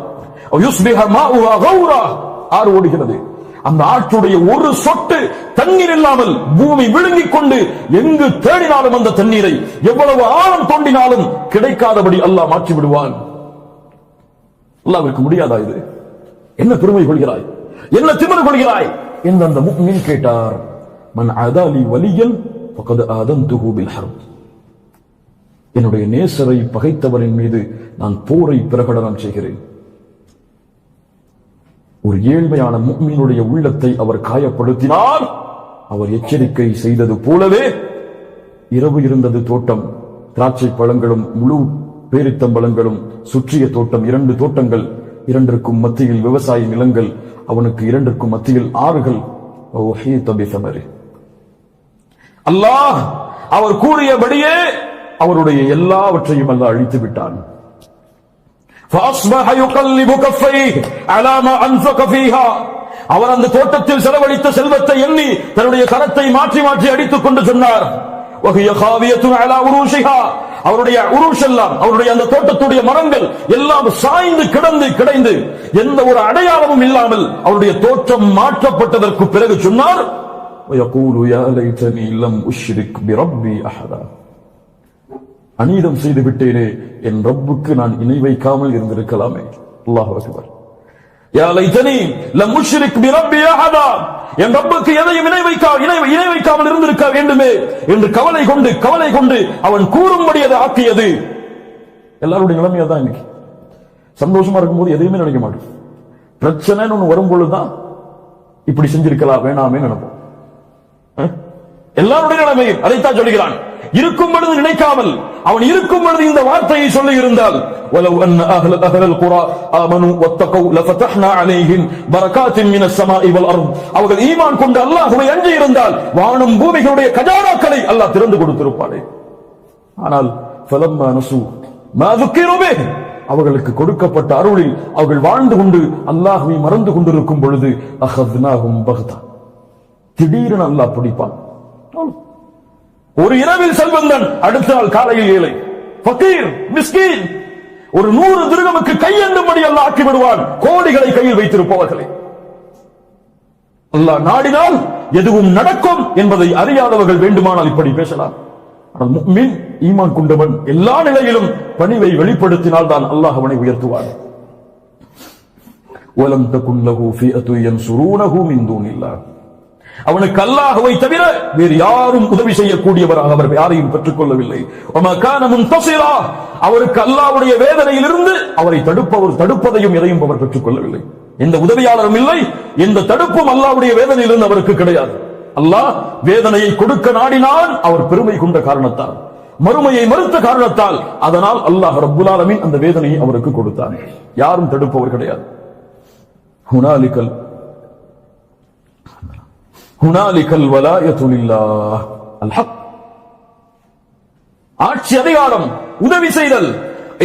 யுஸ்பிஹ மாஉஹா கௌரா, ஆறு ஓடுகிறது, அந்த ஆற்றுடைய ஒரு சொட்டு தண்ணீர் இல்லாமல் பூமி விழுங்கிக் கொண்டு எங்கு தேடினாலும் அந்த தண்ணீரை எவ்வளவு ஆழம் தோண்டினாலும் கிடைக்காதபடி அல்லாஹ் மாற்றி விடுவான். அல்லாஹ்விற்கு முடியாதா இது? என்ன பெருமை கொள்கிறாய், என்ன திமிரு கொள்கிறாய் என்று அந்த முஃமின் கேட்டார். மன் அதாலி வலியன் ஃபகத் ஆதன்துஹு பில் ஹர்ப், என்னுடைய நேசரை பகைத்தவரின் மீது நான் போரை பிரகடனம் செய்கிறேன். ஒரு ஏழ்மையான முஃமினுடைய உள்ளத்தை அவர் காயப்படுத்தினார். அவர் எச்சரிக்கை செய்தது போலவே இரவு இருந்தது தோட்டம், திராட்சை பழங்களும் முழு பேரித்தம்பழங்களும் சுற்றிய தோட்டம், 2 தோட்டங்கள், 2ற்கும் மத்தியில் விவசாய நிலங்கள், அவனுக்கு 2ற்கும் மத்தியில் ஆறுகள். அல்லாஹ் அவர் கூறியபடியே அவருடைய எல்லாவற்றையும் அல்லாஹ் அழித்து விட்டான். فأصبح يقلب كفيه على ما أنفق فيها, அவர் அந்த தோட்டத்தில் செலவழித்த செல்வத்தை எண்ணி தன்னுடைய கரத்தை மாற்றி மாற்றி அடித்துக் கொண்டு சொன்னார். وهي خاوية على عروشها, அவருடைய உருஷ் எல்லாம், அவருடைய அந்த தோட்டத்துடைய மரங்கள் எல்லாம் சாய்ந்து கிடந்து எந்த ஒரு அடையாளமும் இல்லாமல் அவருடைய தோற்றம் மாற்றப்பட்டதற்கு பிறகு சொன்னார், ويقول يا ليتني لم أشرك بربي أحدا, அநீதம் செய்து விட்டேனே, என் ரப்புக்கு நான் இணை வைக்காமல் இருந்திருக்கலாமே. அல்லாஹு அக்பர். யா லைதனி லம் உஷ்ரிக் பிரப்பி அஹதா, என் ரப்புக்கு எதையும் இணை வைக்காமல் இருந்திருக்க வேண்டுமே என்று கவலை கொண்டு அவன் கூறும்படி அதை ஆக்கியது. எல்லாருடைய நிலைமையா தான் இன்னைக்கு. சந்தோஷமா இருக்கும்போது எதையுமே நினைக்க மாட்டோம். பிரச்சனைன்னு ஒண்ணு வரும்பொழுதுதான் இப்படி செஞ்சிருக்கலாம் வேணாமே நினைப்போம். எல்லாருடைய நிலைமையும் அதைத்தான் சொல்கிறான். இருக்கும் பொழுது நினைக்காமல் அவன் இருக்கும் பொழுது இந்த வார்த்தையை சொல்லி இருந்தால் وَلَوْ أَنَّ أَهْلَ الْقُرَى آمَنُوا وَاتَّقَوْا لَفَتَحْنَا عَلَيْهِمْ بَرَكَاتٍ مِنَ السَّمَاءِ وَالْأَرْضِ அவர்கள் ஈமான் கொண்டு அல்லாஹ்வை அஞ்சி இருந்தால் வானம் பூமிகளுடைய கஜானாக்களை அல்லாஹ் திறந்து கொடுத்திருப்பானே. ஆனால் فَلَمَّا نَسُوا مَا ذُكِّرُوا بِهِ அவர்களுக்கு கொடுக்கப்பட்ட அருளில் அவர்கள் வாழ்ந்து கொண்டு அல்லாஹ்வை மறந்து கொண்டிருக்கும் பொழுது அஹத்னாஹும் பக்தா திடீரென அல்லாஹ் பிடிப்பான். ஒரு இரவில் செல்வந்தன், அடுத்த நாள் காலையில் ஏழை, ஃபகீர், மிஸ்கீன். ஒரு 100 திர்ஹமுக்கு கையெண்டும்படி அல்லாஹ் ஆக்கி விடுவான் கோடிகளை கையில் வைத்திருப்பவர்களை. அல்லாஹ் நாடினால் எதுவும் நடக்கும் என்பதை அறியாதவர்கள் வேண்டுமானால் இப்படி பேசலாம். ஆனால் முஃமின், ஈமான் கொண்டவன் எல்லா நிலையிலும் பணிவை வெளிப்படுத்தினால் தான் அல்லாஹ் அவனை உயர்த்துவான். வலம் தகுன் லஹு ஃபிஅத்து யன்சுரூனஹு மின் தூனில்லாஹ் அவனுக்கு அல்லாஹ்வை தவிர வேறு யாரும் உதவி செய்யக்கூடியவராக அவர் யாரையும் பெற்றுக் கொள்ளவில்லை. அவருக்கு அல்லாஹ்வுடைய வேதனையிலிருந்து அவரை தடுப்பதையும் எதையும் அவர் பெற்றுக் கொள்ளவில்லை. எந்த உதவியாளரும் இல்லை, எந்த தடுப்பும் அல்லாஹ்வுடைய வேதனையிலிருந்து அவருக்கு கிடையாது. அல்லாஹ் வேதனையை கொடுக்க நாடினான், அவர் பெருமை கொண்ட காரணத்தால், மறுமையை மறுத்த காரணத்தால், அதனால் அல்லாஹ் ரப்புல் ஆலமீன் அந்த வேதனையை அவருக்கு கொடுத்தான். யாரும் தடுப்பவர் கிடையாது. ஹுனாலிகல் வலாயத்து லில்லாஹ் அல் ஹக். ஆட்சி, அதிகாரம், உதவி செய்தல்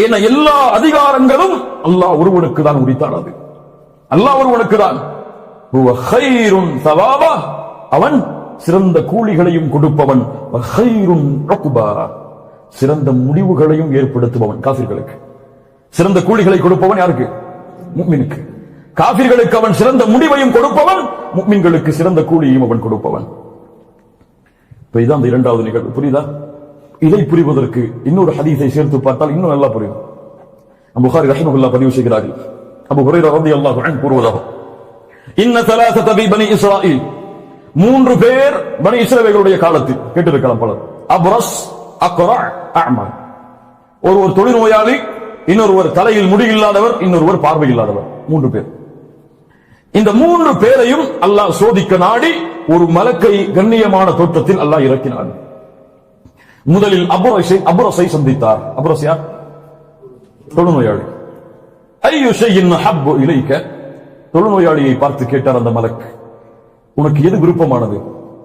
என எல்லா அதிகாரங்களும் அல்லாஹ் ஒருவனுக்கு தான் உரித்தானது. அல்லாஹ் ஒருவனுக்கு தான். ஹுவ கைருன் சவாபா அவன் சிறந்த கூலிகளையும் கொடுப்பவன். வ கைருன் உக்பா சிறந்த முடிவுகளையும் ஏற்படுத்துபவன். காஃபிர்களுக்கு சிறந்த கூலிகளை கொடுப்பவன் யாருக்கு? முஃமினுக்கு. காஃபிர்களுக்கு அவன் சிறந்த முடிவையும் கொடுப்பவன், முஃமின்களுக்கு சிறந்த கூலியையும் அவன் கொடுப்பவன். இப்ப இதான் அந்த இரண்டாவது நிகழ்வு. புரியுதா? இதை புரிவதற்கு இன்னொரு ஹதீஸை சேர்த்து பார்த்தால் இன்னும் நல்லா புரியும். புகாரி ரஹ்மத்துல்லாஹி பதிவு செய்கிறார்கள். அபூ ஹுரைரா রাদিয়াল্লাহு அன்ஹு கூறுவதாக, இன்ன ثلاثه في بني اسرائيل 3 பேர் பனி இஸ்ரவேலுடைய காலத்தில் கேட்டிருக்கலாம் பலர். அப்ரஸ், அக்ரா, அஅமா. ஒருவர் தொழுநோயாளி, இன்னொருவர் தலையில் முடி இல்லாதவர், இன்னொருவர் பார்வை இல்லாதவர். 3 பேர். இந்த 3 பேரையும் அல்லாஹ் சோதிக்க நாடி ஒரு மலக்கை கண்ணியமான தோற்றத்தில் அல்லாஹ் இறக்கினான். முதலில் அப்ரஸை சந்தித்தார். அப்ரஸ் யார்? தொழுநோயாளி. ஐயு ஷைஇன் ஹப்பு இலைக்க தொழுநோயாளியை பார்த்து கேட்டார் அந்த மலக், உனக்கு எது விருப்பமானது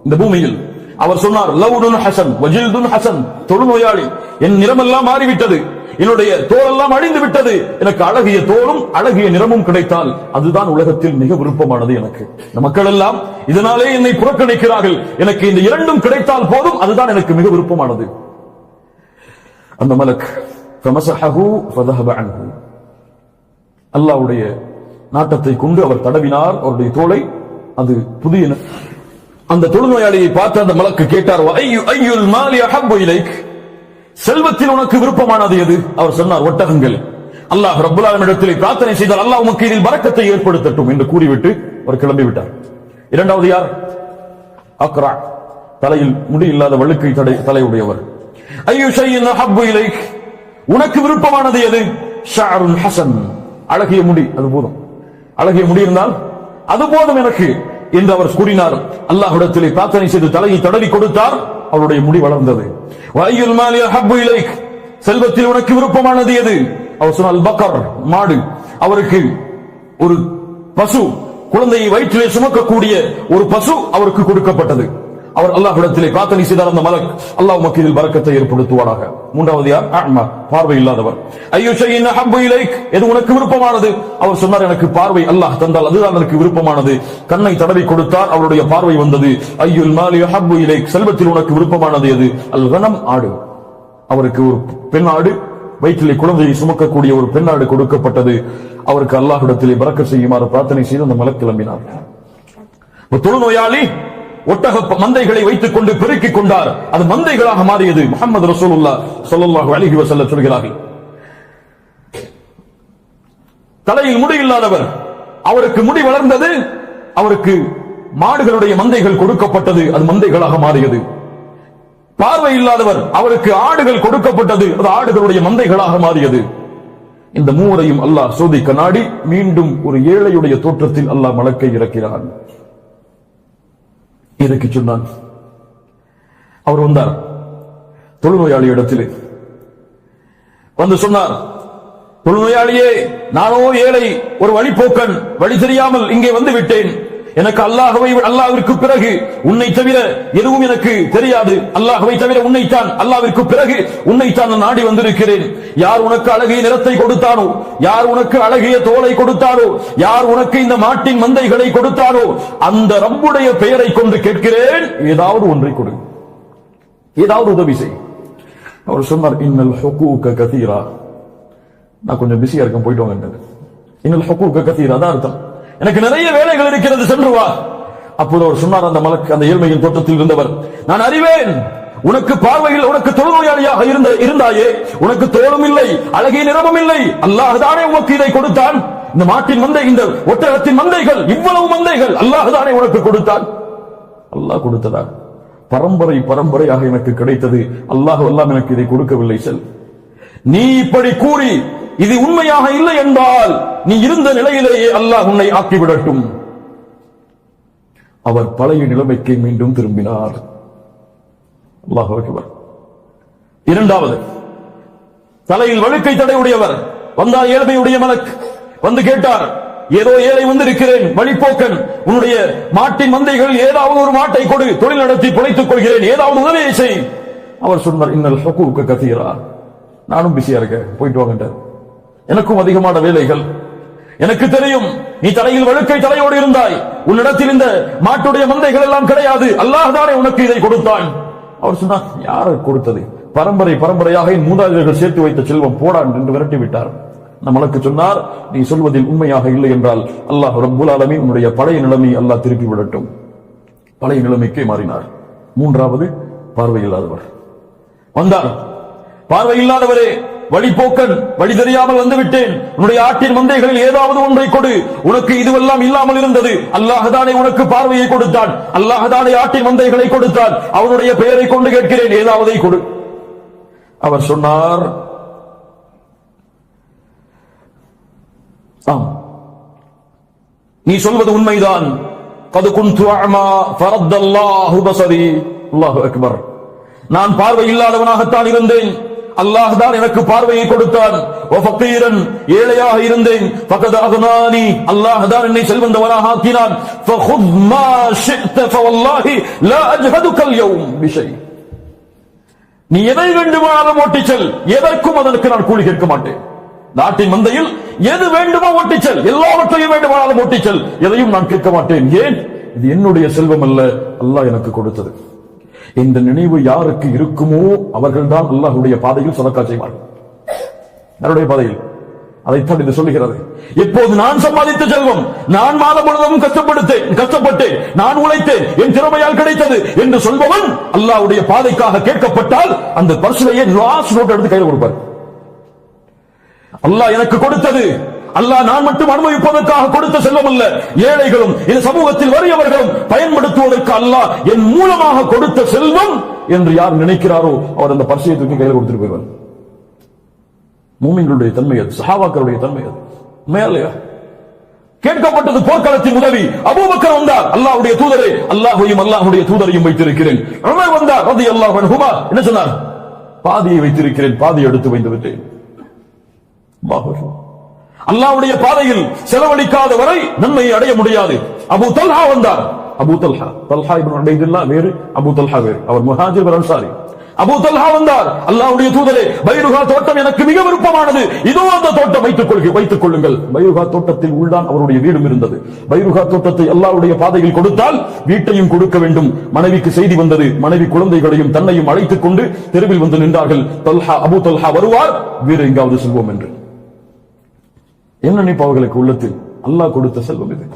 இந்த பூமியில்? அவர் சொன்னார், லவுனுன் ஹசன் வஜில்துன் ஹசன். தொழுநோயாளி, என் நிறமெல்லாம் மாறிவிட்டது, என்னுடைய தோலெல்லாம் அழிந்து விட்டது, எனக்கு அழகிய தோலும் அழகிய நிறமும் கிடைத்தால் அதுதான் உலகத்தில் மிக விருப்பமானது எனக்கு. இந்த மக்கள் எல்லாம் இதனாலே என்னை புறக்கணிக்கிறார்கள், எனக்கு இந்த இரண்டும் கிடைத்தால் போதும், அதுதான் எனக்கு மிக விருப்பமானது. அந்த மலக் ஃபமஸஹஹு ஃபதஹப அன்ஹு அல்லாஹ்வுடைய நாட்டத்தை கொண்டு அவர் தடவினார் அவருடைய தோலை. அது புதிய. அந்த தொழுநோயாளியை பார்த்து அந்த மலக்கு கேட்டார், ஐயுல் மாலி அஹப்பு இலைக் செல்வத்தில் உனக்கு விருப்பமானது எது? அவர் சொன்னார், ஒட்டகங்கள். அல்லாஹ் ரப்பல் ஆலமீன் இடத்திலே பிரார்த்தனை செய்தால் அல்லாஹ் உமக்கு இதில் பரக்கத்தை ஏற்படுத்தட்டும் என்று கூறிவிட்டு அவர் கிளம்பி விட்டார். இரண்டாவது யார்? அக்ரா, தலையில் முடி இல்லாத வழுக்கை தலையுடையவர். ஐயு ஷைஇன் அஹப்பு இலைக் உனக்கு விருப்பமானது எது? ஷஅருன் ஹஸன் அழகிய முடி, அது போதும். அழகிய முடி இருந்தால் அது போதும் எனக்கு என்று அவர் கூறினார். அல்லாஹ்விடத்திலே பிரார்த்தனை செய்து தலையை தடவி கொடுத்தார், அவருடைய முடி வளர்ந்தது. வஐயுல் மாலி அஹப்பு இலைக் செல்வத்தில் உனக்கு விருப்பமானது எது? அவர் சொன்னால் பக்கர், மாடு. அவருக்கு ஒரு பசு, குழந்தையை வயிற்றிலே சுமக்கக்கூடிய ஒரு பசு அவருக்கு கொடுக்கப்பட்டது. அவர் அல்லாஹ்விடத்திலே பிரார்த்தனை செய்தார். அந்த மலக், அல்லாஹ் உமக்கு இதில் பரக்கத்தை ஏற்படுத்துவானாக. மூன்றாவது யார்? அஅமா, பார்வை இல்லாதவர். ஐயு ஷைஇன் அஹப்பு இலைக் எது உனக்கு விருப்பமானது? அவர் சொன்னார், எனக்கு பார்வை அல்லாஹ் தந்தால் அதுதான் எனக்கு விருப்பமானது. கண்ணை தடவி கொடுத்தார், அவருடைய பார்வை வந்தது. ஐயுல் மாலி அஹப்பு இலைக் செல்வத்தில் உனக்கு விருப்பமானது எது? அல் கனம், ஆடு. அவருக்கு ஒரு பெண் ஆடு, வயிற்றிலே குழந்தையை சுமக்கக்கூடிய ஒரு பெண் ஆடு கொடுக்கப்பட்டது. அவருக்கு அல்லாஹ்விடத்திலே பரக்கத் செய்யுமாறு பிரார்த்தனை செய்து அந்த மலக் கிளம்பினார். தொழுநோயாளி ஒட்டக மந்தைகளை வைத்துக் கொண்டு பெருக்கிக் கொண்டார். அது மந்தைகளாக மாறியது. முஹம்மது ரசூலுல்லாஹ் ஸல்லல்லாஹு அலைஹி வஸல்லம் சொல்கிறார்கள், தலையில் முடி இல்லாதவர், அவருக்கு முடி வளர்ந்தது, அவருக்கு மாடுகளுடைய மந்தைகள் கொடுக்கப்பட்டது, அது மந்தைகளாக மாறியது. பார்வை இல்லாதவர், அவருக்கு ஆடுகள் கொடுக்கப்பட்டது, அது ஆடுகளுடைய மந்தைகளாக மாறியது. இந்த மூவரையும் அல்லாஹ் சோதிக்க நாடி மீண்டும் ஒரு ஏழையுடைய தோற்றத்தில் அல்லாஹ் மலக்கை இறக்கிறான். இறக்கி சொன்னான். அவர் வந்தார் தொழுநோயாளி இடத்திலே வந்து சொன்னார், தொழுநோயாளியே, நானோ ஏழை, ஒரு வழிபோக்கன், வழி தெரியாமல் இங்கே வந்து விட்டேன். எனக்கு அல்லாஹ்விற்கு பிறகு உன்னை தவிர எதுவும் எனக்கு தெரியாது. அல்லாஹ்வை தவிர உன்னைத்தான், அல்லாஹ்விற்கு பிறகு உன்னைத்தான் நான் நாடி வந்திருக்கிறேன். யார் உனக்கு அழகிய நிறத்தை கொடுத்தானோ, யார் உனக்கு அழகிய தோலை கொடுத்தானோ, யார் உனக்கு இந்த மாட்டின் மந்தைகளை கொடுத்தானோ, அந்த ரப்புடைய பெயரை கொண்டு கேட்கிறேன், ஏதாவது ஒன்றை கொடு, ஏதாவது உதவி செய். அவர் சொன்னார், இன்னல் ஹுகூக கதீரா. நான் கொஞ்சம் பிஸியா இருக்கேன், போயிட்டு வாங்க. இன்னல் ஹுகூக கதீரா, அதான் அர்த்தம், எனக்கு நிறைய வேலைகள் இருக்கிறது, சென்று வா. அப்போது அவர் சொன்னார், அந்த மலக்கு, அந்த ஏழ்மையின் தோட்டத்தில் இருந்தவர், நான் அறிவேன், உனக்கு பார்வையில் உனக்கு தொழுநோயாளியாக இருந்தாயே, உனக்கு தோளும் இல்லை, அழகிய நிறமும் இல்லை, அல்லாஹ் தானே உனக்கு இதை கொடுத்தான். இந்த மாட்டின் மந்தை, இந்த ஒட்டகத்தின் மந்தைகள், இவ்வளவு மந்தைகள் அல்லாஹ் தானே உனக்கு கொடுத்தான். அல்லாஹ் கொடுத்ததா? பரம்பரை பரம்பரையாக எனக்கு கிடைத்தது, அல்லாஹ் எல்லாம் எனக்கு இதை கொடுக்கவில்லை. செல், நீ இப்படி கூறி இது உண்மையாக இல்லை என்றால் நீ இருந்த நிலையிலேயே அல்லாஹ் உன்னை ஆக்கிவிடட்டும். அவர் பழைய நிலைமைக்கு மீண்டும் திரும்பினார். அல்லாஹ் அக்பர். இரண்டாவது, தலையில் வழுக்கை தடையுடையவர் வந்தார். ஏழ்மையுடைய மலக் வந்து கேட்டார், ஏதோ ஏழை வந்திருக்கிறேன், வழிபோக்கன், உன்னுடைய மாட்டின் மந்தைகள் ஏதாவது ஒரு மாட்டை கொடு, தொழில் நடத்தி பிழைத்துக் கொள்கிறேன், ஏதாவது உதவியை செய். அவர் சொன்னார், இன்னல் ஹுகூக கதீரா, நானும் பிஸியா இருக்கேன், போயிட்டு வாங்கிட்டார். எனக்கும் அதிகமான வேலைகள். எனக்கு தெரியும், நீ தலையில் வழுக்கை தலையோடு இருந்தாய், உன்னிடத்தில் இந்த மாட்டுடைய மந்தைகள் எல்லாம் கிடையாது, அல்லாஹ் தானே உனக்கு இதை கொடுத்தான். அவர் சொன்னார், யாரு கொடுத்தது? பரம்பரை பரம்பரையாக என் மூதாதையர்கள் சேர்த்து வைத்த செல்வம், போடான் என்று விரட்டி விட்டார். நம்மளுக்கு சொன்னார், நீ சொல்வதில் உண்மையாக இல்லை என்றால் அல்லாஹ் ரப்புல் ஆலமீன் உன்னுடைய பழைய நிலைமை அல்லாஹ் திருப்பி விடட்டும். பழைய நிலைமைக்கே மாறினார். மூன்றாவது, பார்வையில்லாதவர் வந்தார். பார்வையில்லாதவரே, வழிபோக்கன், வழி தெரியாமல் வந்துவிட்டேன், உன்னுடைய ஆட்டின் மந்தைகளில் ஏதாவது ஒன்றை கொடு, உனக்கு இதுவெல்லாம் இல்லாமல் இருந்தது, அல்லாஹ் தானே உனக்கு பார்வையை கொடுத்தான், அல்லாஹ் தானே ஆட்டின் மந்தைகளை கொடுத்தான், அவனுடைய பெயரை கொண்டு கேட்கிறேன், ஏதாவதை கொடு. அவர் சொன்னார், ஆம், நீ சொல்வது உண்மைதான். கது குன்து அமா ஃபரத்தல்லாஹு பஸரி. அல்லாஹு அக்பர். நான் பார்வை இல்லாதவனாகத்தான் இருந்தேன், அல்லாஹ் தான் எனக்கு பார்வையை கொடுத்தான். வஃபீரன், ஏழையாக இருந்தேன். ஃபகத் அக்னானி, அல்லாஹ் தான் என்னை செல்வந்தவனாக ஆக்கினான். ஃபகுத் மா ஷி'த ஃபவல்லாஹி லா அஜ்ஹதுகல் யௌம் பிஷை. நீ எதை வேண்டுமானாலும் ஓட்டிச் செல், எதற்கும் அதற்கு நான் கூலி கேட்க மாட்டேன். நாட்டின் மந்தையில் எது வேண்டுமோ ஓட்டிச்சல், எல்லாவற்றையும் வேண்டுமானாலும் ஓட்டிச்சல், எதையும் நான் கேட்க மாட்டேன். ஏன்? இது என்னுடைய செல்வம் அல்ல, அல்லாஹ் எனக்கு கொடுத்தது. இந்த நினைவு யாருக்கு இருக்குமோ அவர்கள்தான் அல்லாஹ்வுடைய பாதையில் சதக்கா செய்வார்கள். யாருடைய பாதையில்? அதைத்தான் இது சொல்லுகிறது. எப்போது நான் சம்பாதித்த செல்வம், நான் மாதம் முழுவதும் கஷ்டப்பட்டேன், நான் உழைத்தேன், என் திறமையால் கிடைத்தது என்று சொல்பவன் அல்லாஹ்வுடைய பாதைக்காக கேட்கப்பட்டால் அந்த பர்சுவையே லாஸ்ட் நோட் எடுத்து கையில் கொடுப்பார். அல்லாஹ் எனக்கு கொடுத்தது, அல்லாஹ் நான் மட்டும் அனுபவிப்பதற்காக கொடுத்த செல்வம் அல்ல, ஏழைகளும் இந்த சமூகத்தில் வறியவர்களும் பயன்படுத்துவதற்கு அல்லாஹ் என் மூலமாக கொடுத்த செல்வம் என்று யார் நினைக்கிறாரோ அவர் அந்த பர்சியை தூக்கி கையில் கொடுத்துட்டு போய்வார். மூமின்களுடைய தன்மை அது, சஹாபாக்களுடைய தன்மை அது. மேலையா கேட்கப்பட்டது போர்க்களத்தின் உதவி. அபூபக்கர் வந்தார், அல்லாஹ்வுடைய தூதரே, அல்லாஹ்வையும் அல்லாஹ்வுடைய தூதரையும் வைத்திருக்கிறேன். உமர் வந்தார், ரலியல்லாஹு அன்ஹுமா, என்ன சொன்னார்? பாதியை வைத்திருக்கிறேன், பாதியை எடுத்து வைத்து விட்டேன். அல்லாஹ்வுடைய பாதையில் செலவழிக்காத வரை நன்மையை அடைய முடியாது. அபூ தல்ஹா வந்தார். அபூ தல்ஹா, தல்ஹா இப்னு உபைதுல்லாஹ் வேறு, அபூ தல்ஹா வேறு. அவர் முஹாஜிர் அன்சாரி. அபூ தல்ஹா வந்தார், அல்லாஹ்வுடைய தூதரே, பைருஹா தோட்டம் எனக்கு மிக விருப்பமானது, இதோ அந்த தோட்டம் வைத்துக் கொள்ளுங்கள். பைருஹா தோட்டத்தில் உள்ளான் அவருடைய வீடும் இருந்தது. பைருஹா தோட்டத்தை அல்லாஹ்வுடைய பாதையில் கொடுத்தால் வீட்டையும் கொடுக்க வேண்டும். மனைவிக்கு செய்தி வந்தது, மனைவி குழந்தைகளையும் தன்னையும் அழைத்துக் கொண்டு தெருவில் வந்து நின்றார்கள். தல்ஹா, அபூ தல்ஹா வருவார், வேறு எங்காவது செல்வோம் என்று. என்ன நினைப்பு அவர்களுக்கு உள்ளத்தில்? அல்லாஹ் கொடுத்த செல்வம் இது.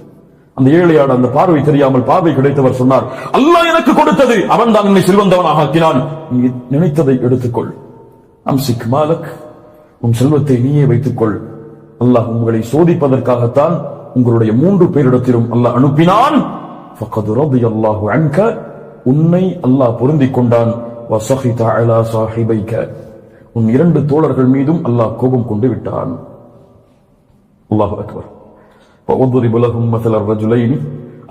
அந்த ஏழையாட அந்த பார்வை தெரியாமல் பார்வை கிடைத்தவர் சொன்னார், அல்லாஹ் எனக்கு கொடுத்தது, அவன் தான் என்னை செல்வந்தவனாக ஆக்கினான். நீ நினைத்ததை எடுத்துக்கொள். அம்சிக் மாலக், உன் செல்வத்தை நீயே வைத்துக்கொள். அல்லாஹ் உங்களை சோதிப்பதற்காகத்தான் உங்களுடைய 3 பேரிடத்திலும் அல்லாஹ் அனுப்பினான். ஃபகத் ரதியல்லாஹு அன்க, உன்னை அல்லாஹ் பொருந்திக் கொண்டான். வஸகித அலா ஸாஹிபைக, உன் இரண்டு தோழர்கள் மீதும் அல்லாஹ் கோபம் கொண்டு விட்டான். அல்லாஹு அக்பர். வضرب لهم مثل الرجلين,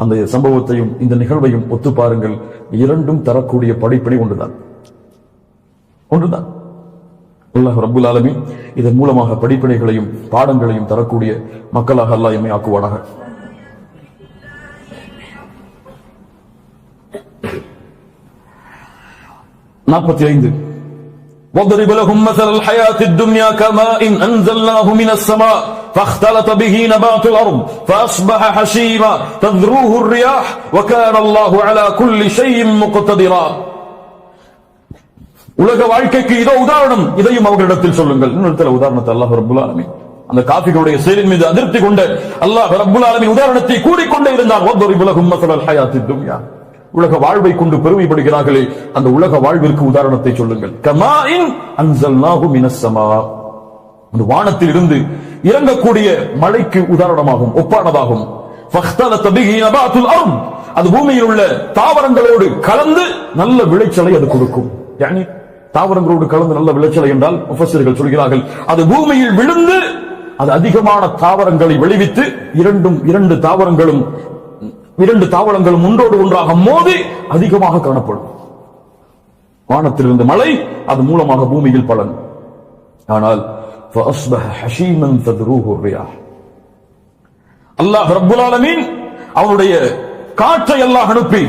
அந்த சம்பவத்தையும் இந்த நிகழ்வையும் ஒத்து பாருங்கள். இரண்டும் தரக்கூடிய படிப்பினை ஒன்றுதான். அல்லாஹ் ரப்புல் ஆலமீன் இதன் மூலமாக படிப்பினைகளையும் பாடங்களையும் தரக்கூடிய மக்களாக அல்லாஹ் எம்மை ஆக்குவானாக. وَاضْرِبْ لَهُمْ مَثَلَ الْحَيَاةِ الدُّنْيَا كَمَاءٍ أَنزَلْنَاهُ مِنَ السَّمَاءِ فَاخْتَلَطَ بِهِ نَبَاتُ الْأَرْضِ فَأَصْبَحَ حَشِيمًا تَذْرُوهُ الرِّيَاحُ وَكَانَ اللَّهُ عَلَى كُلِّ شَيْءٍ مُقْتَدِرًا. உலக வாழ்க்கைக்கு இதோ உதாரணம், இதையும் அவர்களிடத்தில் சொல்லுங்கள். இன்னொரு உதாரணத்தை அல்லாஹ் ரப்புல் ஆலமீன் அந்த காஃபிர்களுடைய செயலின் மீது அதிருப்தி கொண்ட அல்லாஹ் ரப்புல் ஆலமீன் உதாரணத்தை கூறிக்கொண்டே இருந்தான். وَاضْرِبْ لَهُمْ مَثَلَ الْحَيَاةِ الدُّنْيَا, உலக வாழ்வை கொண்டு பெருமைப்படுகிறார்களே அந்த உலக வாழ்விற்கு உதாரணத்தை சொல்லுங்கள். கமாஇன் அன்ஸல்நாஹு மினஸ் ஸமா, அந்த வானத்தில் இருந்து இறங்கக்கூடிய மழைக்கு உதாரணமாகும், ஒப்பானதாகும். ஃபக்தலத பிஹி நபாத்துல் அர்த், அது பூமியில் உள்ள தாவரங்களோடு கலந்து நல்ல விளைச்சலை அது கொடுக்கும். யானி தாவரங்களோடு கலந்து நல்ல விளைச்சலை என்றால் முஃபஸ்ஸிர்கள் சொல்கிறார்கள், அது பூமியில் விழுந்து அது அதிகமான தாவரங்களை விளைவித்து இரண்டு தாவரங்களும் ஒன்றோடு ஒன்றாக மோதி அதிகமாக காணப்படும். வானத்திலிருந்து மழை, அது மூலமாக பூமியில் பலன். ஆனால் அல்லாஹ் ரப்புல் ஆலமீன் அவனுடைய காற்றை அல்லாஹ் அனுப்பி